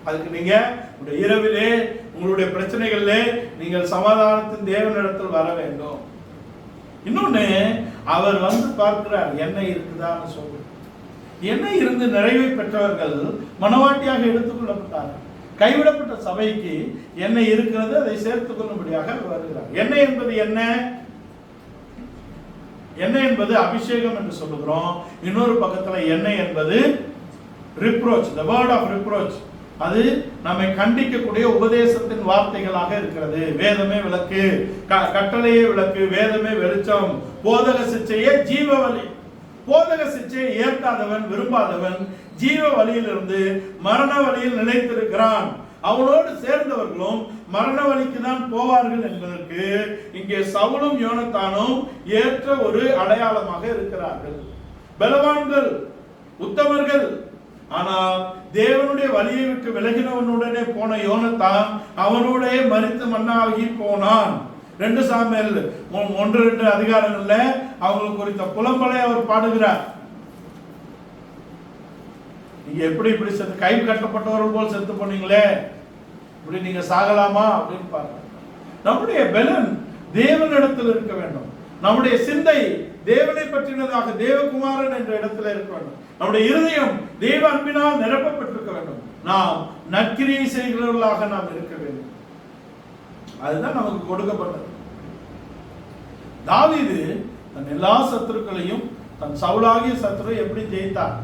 அதுக்கு நீங்க இரவிலே உங்களுடைய பிரச்சனைகளிலே நீங்கள் சமாதானத்தின் தேவனிடத்தில் வர வேண்டும். இன்னொன்னு, அவர் வந்து பார்க்கிறார், எண்ணெய் இருக்குதான்னு சொல்லு. எண்ணெய் இருந்து நிறைவை பெற்றவர்கள் மனவாட்டியாக எடுத்துக்கொள்ளப்பட்டார்கள். கைவிடப்பட்ட சபைக்கு எண்ணெய் இருக்கிறது, அதை சேர்த்துக் கொள்ளும்படியாக வருகிறார். எண்ணெய் என்பது என்ன? எண்ணெய் என்பது அபிஷேகம் என்று சொல்லுகிறோம். இன்னொரு பக்கத்துல எண்ணெய் என்பது reproach, the word of reproach. அது நம்மை கண்டிக்கக்கூடிய உபதேசத்தின் வார்த்தைகளாக இருக்கிறது. வேதமே விளக்கு, கட்டளையே விளக்கு, வேதமே வெளிச்சம், போதக சிச்சையே ஜீவ வழி. போதக சிச்சையை ஏற்காதவன், விரும்பாதவன் ஜீவ வழியிலிருந்து மரண வழியில் நிலைத்திருக்கிறான். அவனோடு சேர்ந்தவர்களும் மரண வழிக்கு தான் போவார்கள் என்பதற்கு இங்கே சவுலும் யோனத்தானும் ஏற்ற ஒரு அடையாளமாக இருக்கிறார்கள். பலவான்கள், உத்தமர்கள். ஆனால் தேவனுடைய வழியை விட்டு விலகினவனுடனே போன யோனத்தான் அவனுடைய மரித்து மண்ணாகி போனான். 2 சாமுவேல் 1-2 அதிகாரங்கள்ல அவங்களுக்கு குறித்த புலம்பலை அவர் பாடுகிறார். நீங்க எப்படி இப்படி செத்து, கை கட்டப்பட்டவர்கள் போல் செத்து போனீங்களே, இப்படி நீங்க சாகலாமா அப்படின்னு பாருங்க. நம்முடைய பலன் தேவனிடத்தில் இருக்க வேண்டும். நம்முடைய சிந்தை தேவனை பற்றினதாக, தேவகுமாரன் என்ற இடத்துல இருக்க வேண்டும். நம்முடைய இருதயம் தேவ அன்பினால் நிரப்பப்பட்டிருக்க வேண்டும். நாம் நற்கிரியை செய்கிறவர்களாக நாம் இருக்க வேண்டும். அதுதான் நமக்கு கொடுக்கப்பட்டது. தாவீது தன் எல்லா சத்துருக்களையும், தன் சவுலாகிய சத்துருவை எப்படி ஜெயித்தார்?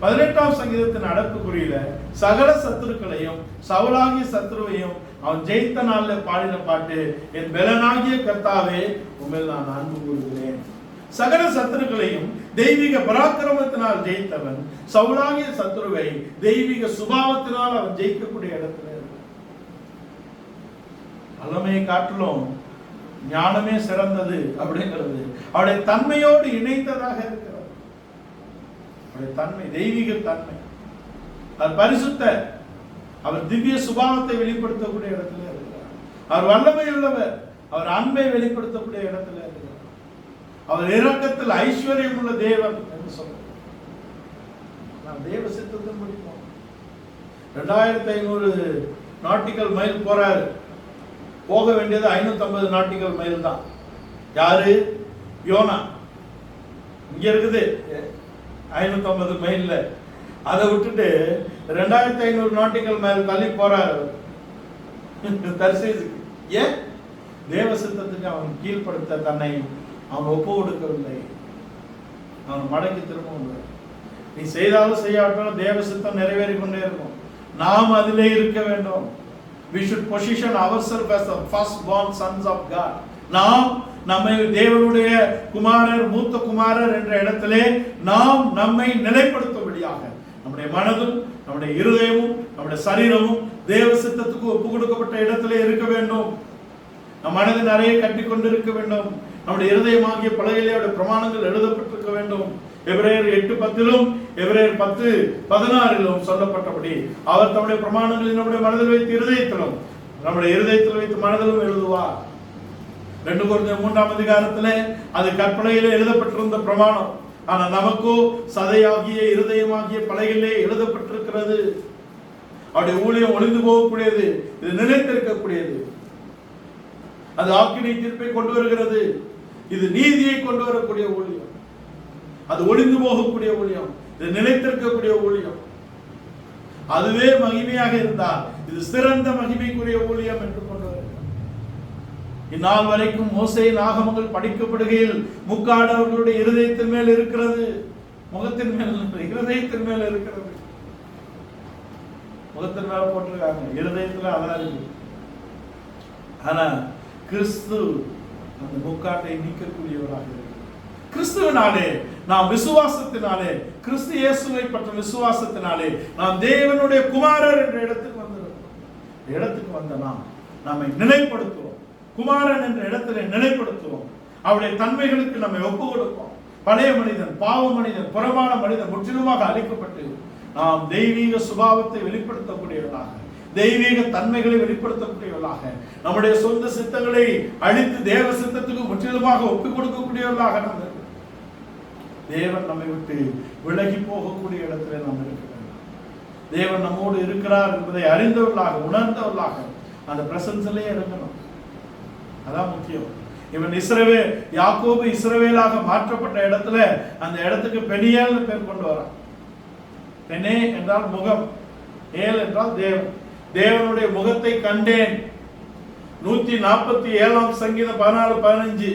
18ஆம் சங்கீதத்தின் அடக்குக்குறியில சகல சத்துருக்களையும், சவுலாகிய சத்துருவையும் அவன் ஜெயித்த நாள்ல பாடின பாட்டு, என் பலனாகிய கர்த்தாவே உம்மில் நான் அன்பு கூறுகிறேன். சகல சத்துருக்களையும் தெய்வீக பராக்கிரமத்தினால் ஜெயித்தவன் சவுலாகிய சத்துருவை தெய்வீக சுபாவத்தினால் அவன் ஜெயிக்கக்கூடிய இடத்துல. வல்லமையை காட்டிலும் ஞானமே சிறந்தது அப்படிங்கிறது அவருடைய தன்மையோடு இணைந்ததாக இருக்கிறது. அவருடைய தன்மை தெய்வீக தன்மை, அவர் பரிசுத்த, அவர் திவ்ய சுபாவத்தை வெளிப்படுத்தக்கூடிய இடத்துல இருக்கிறார். அவர் வல்லமை உள்ளவர், அவர் அன்பை வெளிப்படுத்தக்கூடிய இடத்துல இருக்கிறார். அவர் இரக்கத்தில் ஐஸ்வர்யம் உள்ள தேவன் என்று சொல்றார். நாம் தேவ சித்தத்தின் முடிப்போம். 2500 நாட்டிக்கல் மைல் போறாரு. போக வேண்டியது 550 நாட்டிக்கல் மைல் தான். யாரு? யோனா. இங்க இருக்குது 550 மைல்ல. அதை விட்டுட்டு 2500 நாட்டிக்கல் மைல் தள்ளி போறாரு தர்சீசுக்கு. ஏன்? தேவ சித்தத்துக்கு அவன் கீழ்ப்படுத்த தன்னை அவன் ஒப்பு கொடுக்கவில்லை. அவன் மடக்கி திரும்ப, நீ செய்தாலும் செய்யாட்டாலும் தேவ சித்தம் நிறைவேறி கொண்டே இருக்கும். நாம் அதிலே இருக்க வேண்டும். We should position ourselves as the firstborn sons of God. நாம் நம்மை தேவனுடைய குமாரர், மூத்த குமாரர் என்ற இடத்திலே நாம் நம்மை நிலைப்படுத்தும்படியாக நம்முடைய மனதும் நம்முடைய இருதயமும் நம்முடைய சரீரமும் தேவ சித்தத்துக்கு ஒப்பு கொடுக்கப்பட்ட இடத்திலே இருக்க வேண்டும். நம் மனது நிறைய கட்டி கொண்டு இருக்க வேண்டும். நம்முடைய இருதயமாகிய பலகையிலே அவருடைய பிரமாணங்கள் எழுதப்பட்டிருக்க வேண்டும். எபிரேயர் 8:10 எபிரேயர் 10:16 சொல்லப்பட்டபடி அவர் தம்முடைய பிரமாணங்களை நம்முடைய மனதில் வைத்து இருதயத்திலும் நம்முடைய இருதயத்தில் வைத்து மனதிலும் எழுதுவார். 2 கொரிந்தியர் 3ஆம் அதிகாரத்திலே அது கற்பனையிலே எழுதப்பட்டிருந்த பிரமாணம். ஆனா நமக்கோ சதையாகிய இருதயமாகிய பலகையிலே எழுதப்பட்டிருக்கிறது. அவருடைய ஊழியம் ஒளிந்து போகக்கூடியது, இது நிலைத்திருக்கக்கூடியது. அது ஆக்கினை தீர்ப்பை கொண்டு வருகிறது. இது நீதியை கொண்டு வரக்கூடிய ஊழியம். அது ஒளிந்து போகக்கூடிய ஊழியம், இது நிலைத்திருக்கக்கூடிய ஊழியம். அதுவே மகிமையாக இருந்தால் இது சிறந்த மகிமைக்குரிய ஊழியம் என்று கொண்டு வருகிறார். இந்நாள் வரைக்கும் மோசேயின் ஆகமங்கள் படிக்கப்படுகையில் முக்காடு அவர்களுடைய இருதயத்தின் மேல் இருக்கிறது. முகத்தின் மேல், இருதயத்தின் மேல் இருக்கிறது. முகத்தின் மேல போட்டிருக்காங்க, இருதயத்துல அதான் இருக்கு. ஆனா கிறிஸ்து அந்த முக்காட்டை நீக்கக்கூடியவராக இருக்கிறார். கிறிஸ்துவினாலே நாம் விசுவாசத்தினாலே, கிறிஸ்து இயேசுவை பற்ற விசுவாசத்தினாலே நாம் தேவனுடைய குமாரர் என்ற இடத்துக்கு வந்திருக்கிறோம். இடத்துக்கு வந்த நாம் நம்மை நிலைப்படுத்துவோம். குமாரன் என்ற இடத்திலே நிலைப்படுத்துவோம். அவருடைய தன்மைகளுக்கு நம்மை ஒப்பு கொடுப்போம். பழைய மனிதன், பாவ மனிதன், புறமான மனிதன் முற்றிலுமாக அழிக்கப்பட்டு நாம் தெய்வீக சுபாவத்தை வெளிப்படுத்தக்கூடியவர்களாக, தெய்வீக தன்மைகளை வெளிப்படுத்தக்கூடியவர்களாக, நம்முடைய சொந்த சித்தங்களை அழித்து தேவ சித்தத்துக்கு முற்றிலுமாக ஒப்புக் கொடுக்கக்கூடியவர்களாக நாம் இருக்கிறோம். தேவன் நம்மை விட்டு விலகி போகக்கூடிய இடத்துல நாம் இருக்க வேண்டும். தேவன் நம்மோடு இருக்கிறார் என்பதை அறிந்தவர்களாக, உணர்ந்தவர்களாக அந்த பிரசன்ஸ்லயே இருக்கணும். அதான் முக்கியம். இவன் யாக்கோபு இஸ்ரவேலாக மாற்றப்பட்ட இடத்துல அந்த இடத்துக்கு பெனியேல் பேர் கொண்டு வரான். பெனே என்றால் முகம், ஏல் என்றால் தேவன். தேவனுடைய முகத்தை கண்டேன். 147ஆம் சங்கீதம் 14-15.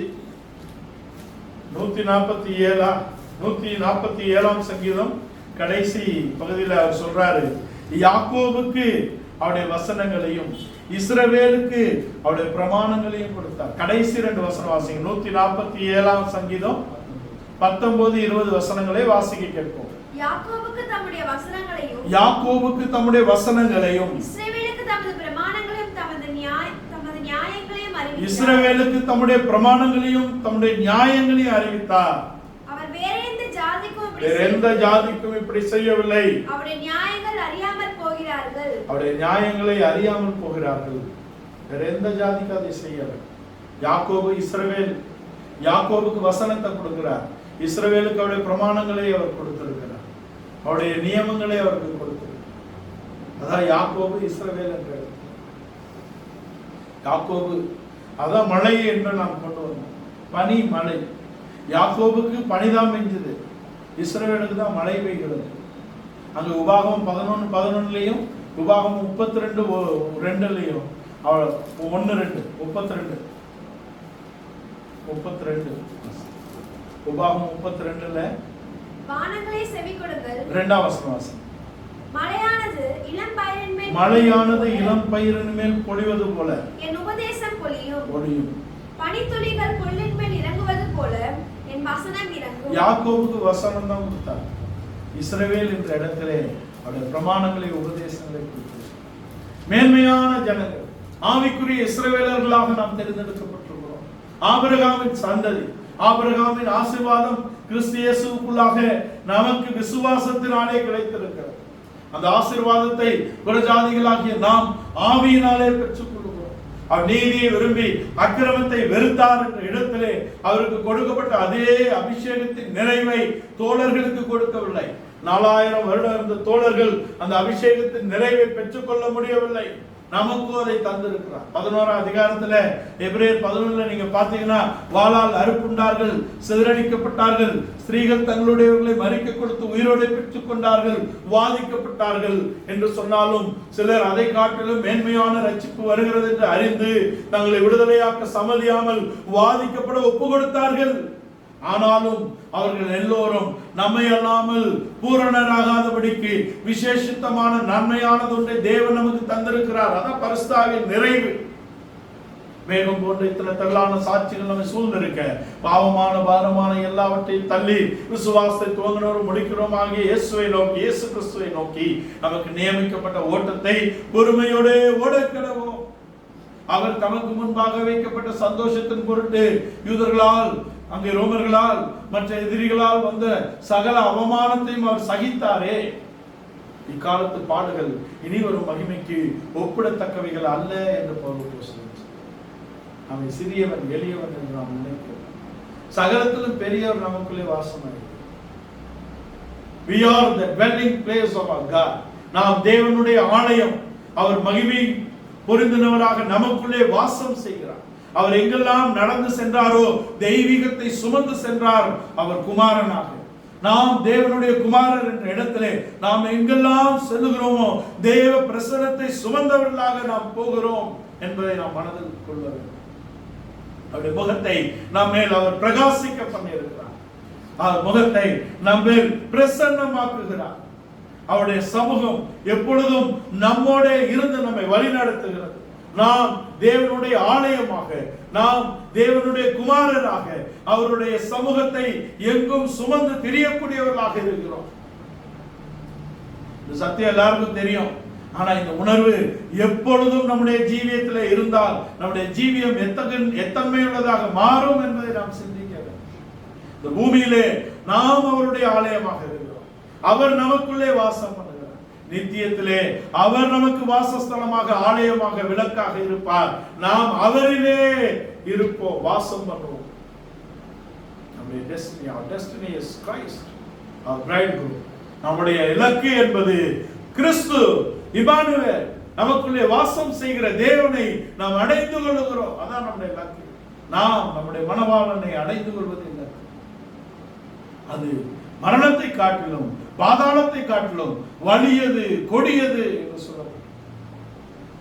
147ஆம் சங்கீதம் கடைசி பகுதியில் அவர் சொல்றாரு, யாக்கோபுக்கு அவருடைய வசனங்களையும் இஸ்ரவேலுக்கு அவருடைய பிரமாணங்களையும் கொடுத்தார். கடைசி 2 வசனம் வாசிங்க. 147ஆம் சங்கீதம் 19-20 வசனங்களை வாசிக்க கேட்போம். யாக்கோபுக்கு தம்முடைய வசனங்களையும் இஸ்ரவேலுக்கு தம்முடைய பிரமாணங்களையும் தம்முடைய நியாயங்களையும் அறிவித்தார். அவர் வேற எந்த ஜாதிக்கும் இப்படி செய்யவில்லை. அவருடைய நியாயங்களை அறியாமல் போகிறார்கள். வேற எந்த ஜாதிக்கும் அதை செய்யல. யாக்கோபு இஸ்ரவேல், யாக்கோபுக்கு வசனத்தை கொடுக்கிறார். இஸ்ரவேலுக்கு அவருடைய பிரமாணங்களை அவர் கொடுத்திருக்கிறார். அவருடைய நியமங்களை அவருக்கு கொடுத்திருக்கிறார். அதான் யாக்கோபு இஸ்ரவேல் என்ற யாக்கோபு. அதான் மழை என்று நாம் கொண்டு வந்தோம். பனி, மழை. யாக்கோபுக்கு பனிதான் பெஞ்சது, இஸ்ரவேலுக்கு தான் மழை பெய்கிறது. அங்க உபாகமம் 11:11 உபாகமம் 32:2 அவள் 1:2 32 உபாகமம் 32 வானங்களே செவி கொடுங்கள். 2ஆம் வசனம். மழையானது இளம் பயிரின் மேல் பொழிவது போல என் உபதேசம் பொழியும். பனித்துளிகள் புல்லின் மேல் இறங்குவது போல என் வசனம் இறங்கும். யாக்கோபுக்கு வசனம் தான் கொடுத்தார். இஸ்ரவேல் என்ற இடத்திலே அவருடைய பிரமாணங்களை, உபதேசங்களை கொடுத்தார். மேன்மையான ஜனங்கள், ஆவிக்குரிய இஸ்ரவேலர்களாக நாம் தேர்ந்தெடுக்கப்பட்டிருக்கிறோம். ஆபிரகாமின் சந்ததி, ஆபிரகாமின் ஆசீர்வாதம் கிறிஸ்து இயேசுவுக்குள்ளாக நமக்கு விசுவாசத்தினாலே கிடைத்திருக்கிறது. அந்த ஆசீர்வாதத்தை புறஜாதிகளாகிய நாம் ஆவியினாலே பெற்றுக் கொள்கிறோம். அவர் நீதியை விரும்பி அக்கிரமத்தை வெறுத்தார் என்ற இடத்திலே அவருக்கு கொடுக்கப்பட்ட அதே அபிஷேகத்தின் நிறைவை தோழர்களுக்கு கொடுக்கவில்லை. 4000 வருடம் இருந்த தோழர்கள் அந்த அபிஷேகத்தின் நிறைவை பெற்றுக் கொள்ள முடியவில்லை. நமக்கு அதை தந்திருக்கிறார். 11ஆம் அதிகாரத்துல எபிரேயர் 11 நீங்க பாத்தீங்கன்னா, வாளால் அறுப்புண்டார்கள், சிதறடிக்கப்பட்டார்கள், ஸ்திரீகள் தங்களுடையவர்களை மறிக்க கொடுத்து உயிரோடு பெற்றுக் கொண்டார்கள், வாதிக்கப்பட்டார்கள் என்று சொன்னாலும் சிலர் அதை காட்டிலும் மேன்மையான ரட்சிப்பு வருகிறது என்று அறிந்து தங்களை விடுதலையாக்க சம்மதியாமல் வாதிக்கப்பட ஒப்பு கொடுத்தார்கள். ஆனாலும் அவர்கள் எல்லோரும் நம்மை அல்லாமல் பூரணராகாதபடிக்கு விசேஷித்தமான நன்மையானது ஒன்றை தேவன் நமக்கு தந்திருக்கிறார். அதான் பரிசுத்தாவின் நிறைவு. மேகம் போன்ற இத்தனை தள்ளான சாட்சிகள் நம்ம சூழ்ந்திருக்க, பாவமான பாரமான எல்லாவற்றையும் தள்ளி விசுவாசத்தை துவங்கினோரும் முடிக்கிறோம் ஆகிய இயேசுவை நோக்கி, இயேசு கிறிஸ்துவை நோக்கி நமக்கு நியமிக்கப்பட்ட ஓட்டத்தை பொறுமையோடு ஓடக்கிடவோம். அவர் தமக்கு முன்பாக வைக்கப்பட்ட சந்தோஷத்தின் பொருட்டு யூதர்களால், அங்கே ரோமர்களால், மற்ற எதிரிகளால் வந்த சகல அவமானத்தையும் அவர் சகித்தாரே. இக்காலத்து பாடுகள் இனி வரும் மகிமைக்கு ஒப்பிடத்தக்கவைகள் அல்ல என்று பவுல் சொல்கிறார். அவன் சிறியவன் எளியவன் என்று நாம் நினைக்கிறோம். சகலத்திலும் பெரியவர் நமக்குள்ளே வாசமாயிருக்கிறார். We are the dwelling place of our God. நாம் தேவனுடைய ஆலயம். அவர் மகிமை பொருந்தினவராக நமக்குள்ளே வாசம் செய்கிறார். அவர் எங்கெல்லாம் நடந்து சென்றாரோ தெய்வீகத்தை சுமந்து சென்றார். அவர் குமாரனாக. நாம் தேவனுடைய குமாரர் என்ற இடத்திலே நாம் எங்கெல்லாம் செல்லுகிறோமோ தேவ பிரசன்னத்தை சுமந்தவர்களாக நாம் போகிறோம் என்பதை நாம் மனதில் கொள்ள வேண்டும். அவருடைய முகத்தை நம்ம மேல் அவர் பிரகாசிக்க பண்ணியிருக்கிறார். அவர் முகத்தை நம்ம மேல் பிரசன்னமாக்குகிறார். அவருடைய சமூகம் எப்பொழுதும் நம்மோட இருந்து நம்மை வழிநடத்துகிறது. நாம் தேவனுடைய ஆலயமாக, நாம் தேவனுடைய குமாரராக அவருடைய சமூகத்தை எங்கும் சுமந்து திரியக்கூடியவர்களாக இருக்கிறோம். இந்த சத்தியம் எல்லாருக்கும் தெரியும். ஆனா இந்த உணர்வு எப்பொழுதும் நம்முடைய ஜீவியத்தில் இருந்தால் நம்முடைய ஜீவியம் எத்தன்மையுள்ளதாக மாறும் என்பதை நாம் சிந்திக்க வேண்டும். இந்த பூமியிலே நாம் அவருடைய ஆலயமாக இருக்கிறோம். அவர் நமக்குள்ளே வாசம் பண்ணுகிறார். நித்தியத்திலே அவர் நமக்கு வாசஸ்தலமாக, ஆலயமாக, விளக்காக இருப்பார். நாம் அவரிலே இருப்போம், வாசம் பண்ணுவோம். நம்முடைய destiny, our destiny is Christ, our bridegroom. நம்முடைய இலக்கு என்பது கிறிஸ்து, இம்மானுவேல், நமக்குள்ளே வாசம் செய்கிற தேவனை நாம் அடைந்து கொள்ளுகிறோம். அதான் நம்முடைய இலக்கு. நாம் நம்முடைய மணவாளனை அடைந்து கொள்வது இல்லை. அது மரணத்தை காட்டிலும் பாதாளத்தை காட்டிலும் வலியது, கொடியது என்று சொல்லப்படும்.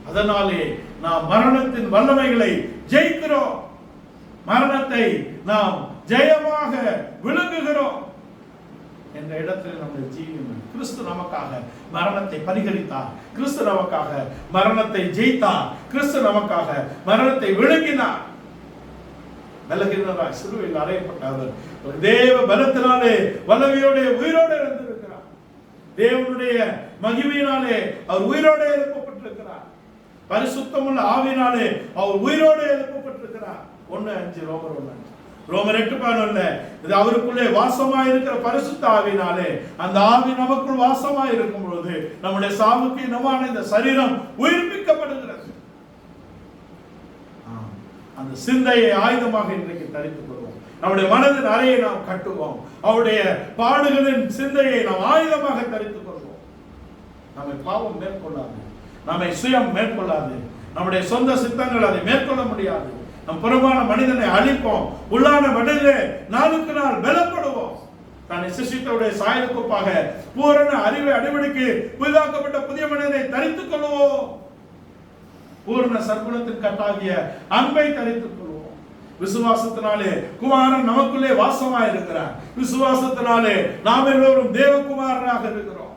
அதனாலே நாம் மரணத்தின் வல்லமைகளை ஜெயிக்கிறோம். மரணத்தை நாம் ஜெயமாக விழுங்குகிறோம் என்ற இடத்தில் நம்முடைய ஜீவன். கிறிஸ்து நமக்காக மரணத்தை பரிகரித்தார். கிறிஸ்து நமக்காக மரணத்தை ஜெயித்தார். கிறிஸ்து நமக்காக மரணத்தை விழுங்கினார். பலகீனராய் சிலுவையில் அறையப்பட்டவர் தேவ பலத்தினாலே வல்லமையோடு உயிரோடு எழுந்திருக்கிறார். தேவனுடைய மகிமையினாலே அவர் உயிரோடு எழுப்பப்பட்டிருக்கிறார். பரிசுத்தமுள்ள ஆவியினாலே அவர் உயிரோடு எழுப்பப்பட்டிருக்கிறார். 1:5 ரோமர் 1:5. ரோமர் 8:11 இது அவருக்குள்ளே வாசமாய் இருக்கிற பரிசுத்த ஆவியினாலே, அந்த ஆவி நமக்குள் வாசமாய் இருக்கும் பொழுது நம்முடைய சாவுக்கு இனமான இந்த சரீரம் உயிர்ப்பிக்கப்படுகிறது. அந்த சிந்தையை ஆயுதமாக இன்றைக்கு தரித்துக் கொள்வோம். நம்முடைய மனதின் அறையை நாம் கட்டுவோம். அவருடைய பாடுகளின் சிந்தையை நாம் ஆயுதமாக தரித்துக் கொள்வோம். நம்மை பாவம் மேற்கொள்ளாது, நம்மை சுயம் மேற்கொள்ளாது, நம்முடைய சொந்த சித்தங்கள் அதை மேற்கொள்ள முடியாது. நம் புறமான மனிதனை அழிப்போம். உள்ளான மனிதனை நாளுக்கு நாள் பலப்படுவோம். தன்னை சிருஷ்டித்தவருடைய சாயலுக்குப்பாக பூரண அறிவை அடிவடைக்கு புதிதாக்கப்பட்ட புதிய மனிதனை தரித்துக் கொள்வோம். பூர்ண சர்க்குணத்தின் கட்டாகிய அன்பை தரித்துக் கொள்வோம். விசுவாசத்தினாலே குமாரன் நமக்குள்ளே வாசமாய் இருக்கிறார். விசுவாசத்தினாலே நாம் எல்லோரும் தேவகுமாரனாக இருக்கிறோம்.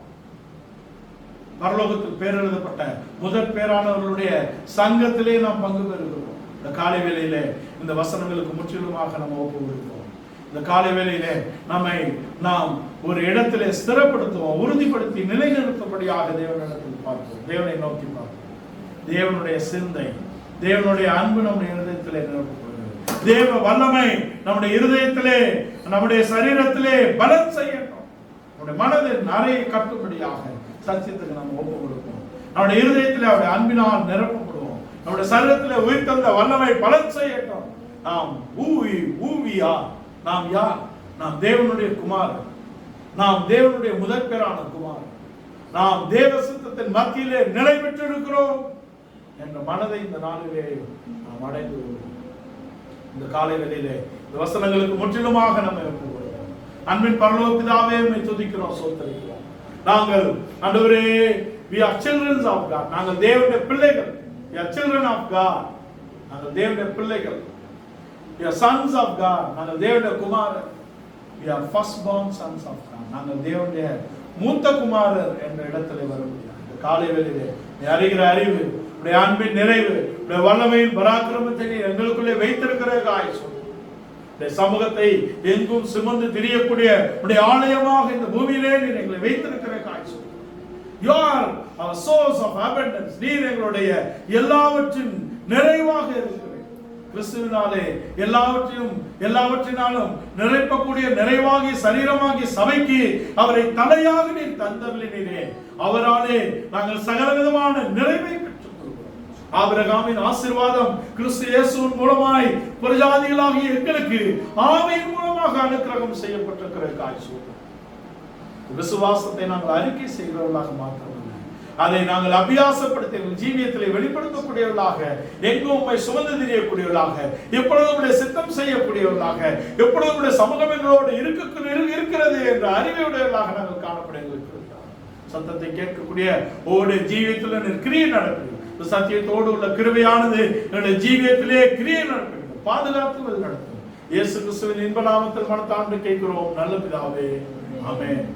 பரலோகத்தில் பேர் எழுதப்பட்ட முதற் பேரானவர்களுடைய சங்கத்திலே நாம் பங்கு பெறுகிறோம். இந்த காலை வேளையிலே இந்த வசனங்களுக்கு முற்றிலுமாக நம்ம ஒப்பு கொடுப்போம். இந்த காலை வேளையிலே நாம் ஒரு இடத்திலே ஸ்திரப்படுத்துவோம், உறுதிப்படுத்தி நிலைநிறுத்தபடியாக தேவனிடத்தில் பார்ப்போம். தேவனை நோக்கி பார்ப்போம். தேவனுடைய சிந்தை தேவனுடைய அன்பு நம்முடைய இருதயத்திலே நிரப்பப்படுகிறது. தேவ வல்லமை நம்முடைய இருதயத்திலே, நம்முடைய சரீரத்திலே பலம் செய்யட்டும். நம்முடைய மனதின் அறையை கட்டும்படியாக சத்தியத்துக்கு நம்ம ஒப்பு கொடுப்போம். நம்முடைய இருதயத்திலே அவருடைய அன்பினால் நிரப்பப்படுவோம். நம்முடைய சரீரத்திலே உயிர்த்தெழுந்த வல்லமை பலம் செய்யட்டும். நாம் ஊவியா, நாம் யார்? நாம் தேவனுடைய குமாரன், நாம் தேவனுடைய முதற்பேரான குமாரன், நாம் தேவ சித்தத்தின் மத்தியிலே நிலை பெற்றிருக்கிறோம் என்ற மனதை இந்த நாளிலே நாம் அடைந்து இந்த காலை வேளையிலே இந்த வசனங்களுக்கு முற்றிலுமாக நம்ம ஒப்புக்கொள்கிறோம். அன்பின் பரலோக பிதாவே, உம்மை துதிக்கிறோம், ஸ்தோத்திரிக்கிறோம். நாங்கள் ஆண்டவரே, we are children of God. நாங்கள் தேவனுடைய பிள்ளைகள். we are children of God. நாங்கள் தேவனுடைய பிள்ளைகள். we are sons of God. நாங்கள் தேவனுடைய குமாரர். we are firstborn sons of God. நாங்கள் தேவனுடைய மூத்த குமாரர் என்ற இடத்திலே வர முடியாது. இந்த காலை வேளையிலே நீ அறிகிற அறிவு, உடைய அன்பின் நிறைவு, உடைய வல்லமையின் பராக்கிரமத்தை நீ எங்களுக்குள்ளே வைத்திருக்கிறதாக இந்த சமூகத்தை எங்கும் சுமந்து திரியக்கூடிய உடைய ஆலயமாக இந்த பூமியிலே நீர் எங்களை வைத்திருக்கிறதாக You are our source of abundance. நீர் எங்களுடைய எல்லாவற்றின் நிறைவாக இருக்கிறீர். கிறிஸ்துவினாலே எல்லாவற்றினாலும் நிறைப்பக்கூடிய நிறைவாகி சரீரமாகி சபைக்கு அவரை தலையாக நீர் தந்தருளினீரே. அவராலே நாங்கள் சகலவிதமான நிறைவை பெற்றுக் கொள்கிறோம். ஆபிரகாமின் ஆசீர்வாதம் கிறிஸ்து இயேசுவின் மூலமாய் புறஜாதிகளாகிய எங்களுக்கு ஆவியின் மூலமாக அனுக்கிரகம் செய்யப்பட்டிருக்கிற விசுவாசத்தை நாங்கள் அறிக்கை செய்கிறவர்களாக மாற்றவில்லை, அதை நாங்கள் அபியாசப்படுத்தி ஜீவியத்திலே வெளிப்படுத்தக்கூடியவர்களாக, எங்கும் உம்மை சுமந்து திரியக்கூடியவர்களாக, எப்பொழுதும் உடைய சித்தம் செய்யக்கூடியவர்களாக, எப்பொழுதும் உடைய சமூகம் எங்களோடு இருக்கிறது என்ற அறிவுடையவர்களாக நாங்கள் காணப்பட சத்தத்தை கேட்கக்கூடிய ஒவ்வொரு ஜீவியத்தில் கிரியை நடக்கிறது. சத்தியத்தோடு உள்ள கிருபையானது என்னுடைய ஜீவியத்திலே கிரியை நடக்கிறது, பாதுகாத்து நடக்கும். இயேசு கிறிஸ்துவின் இன்ப நாமத்தில் மனத்தாண்டு கேட்கிறோம் நல்ல பிதாவே, ஆமென்.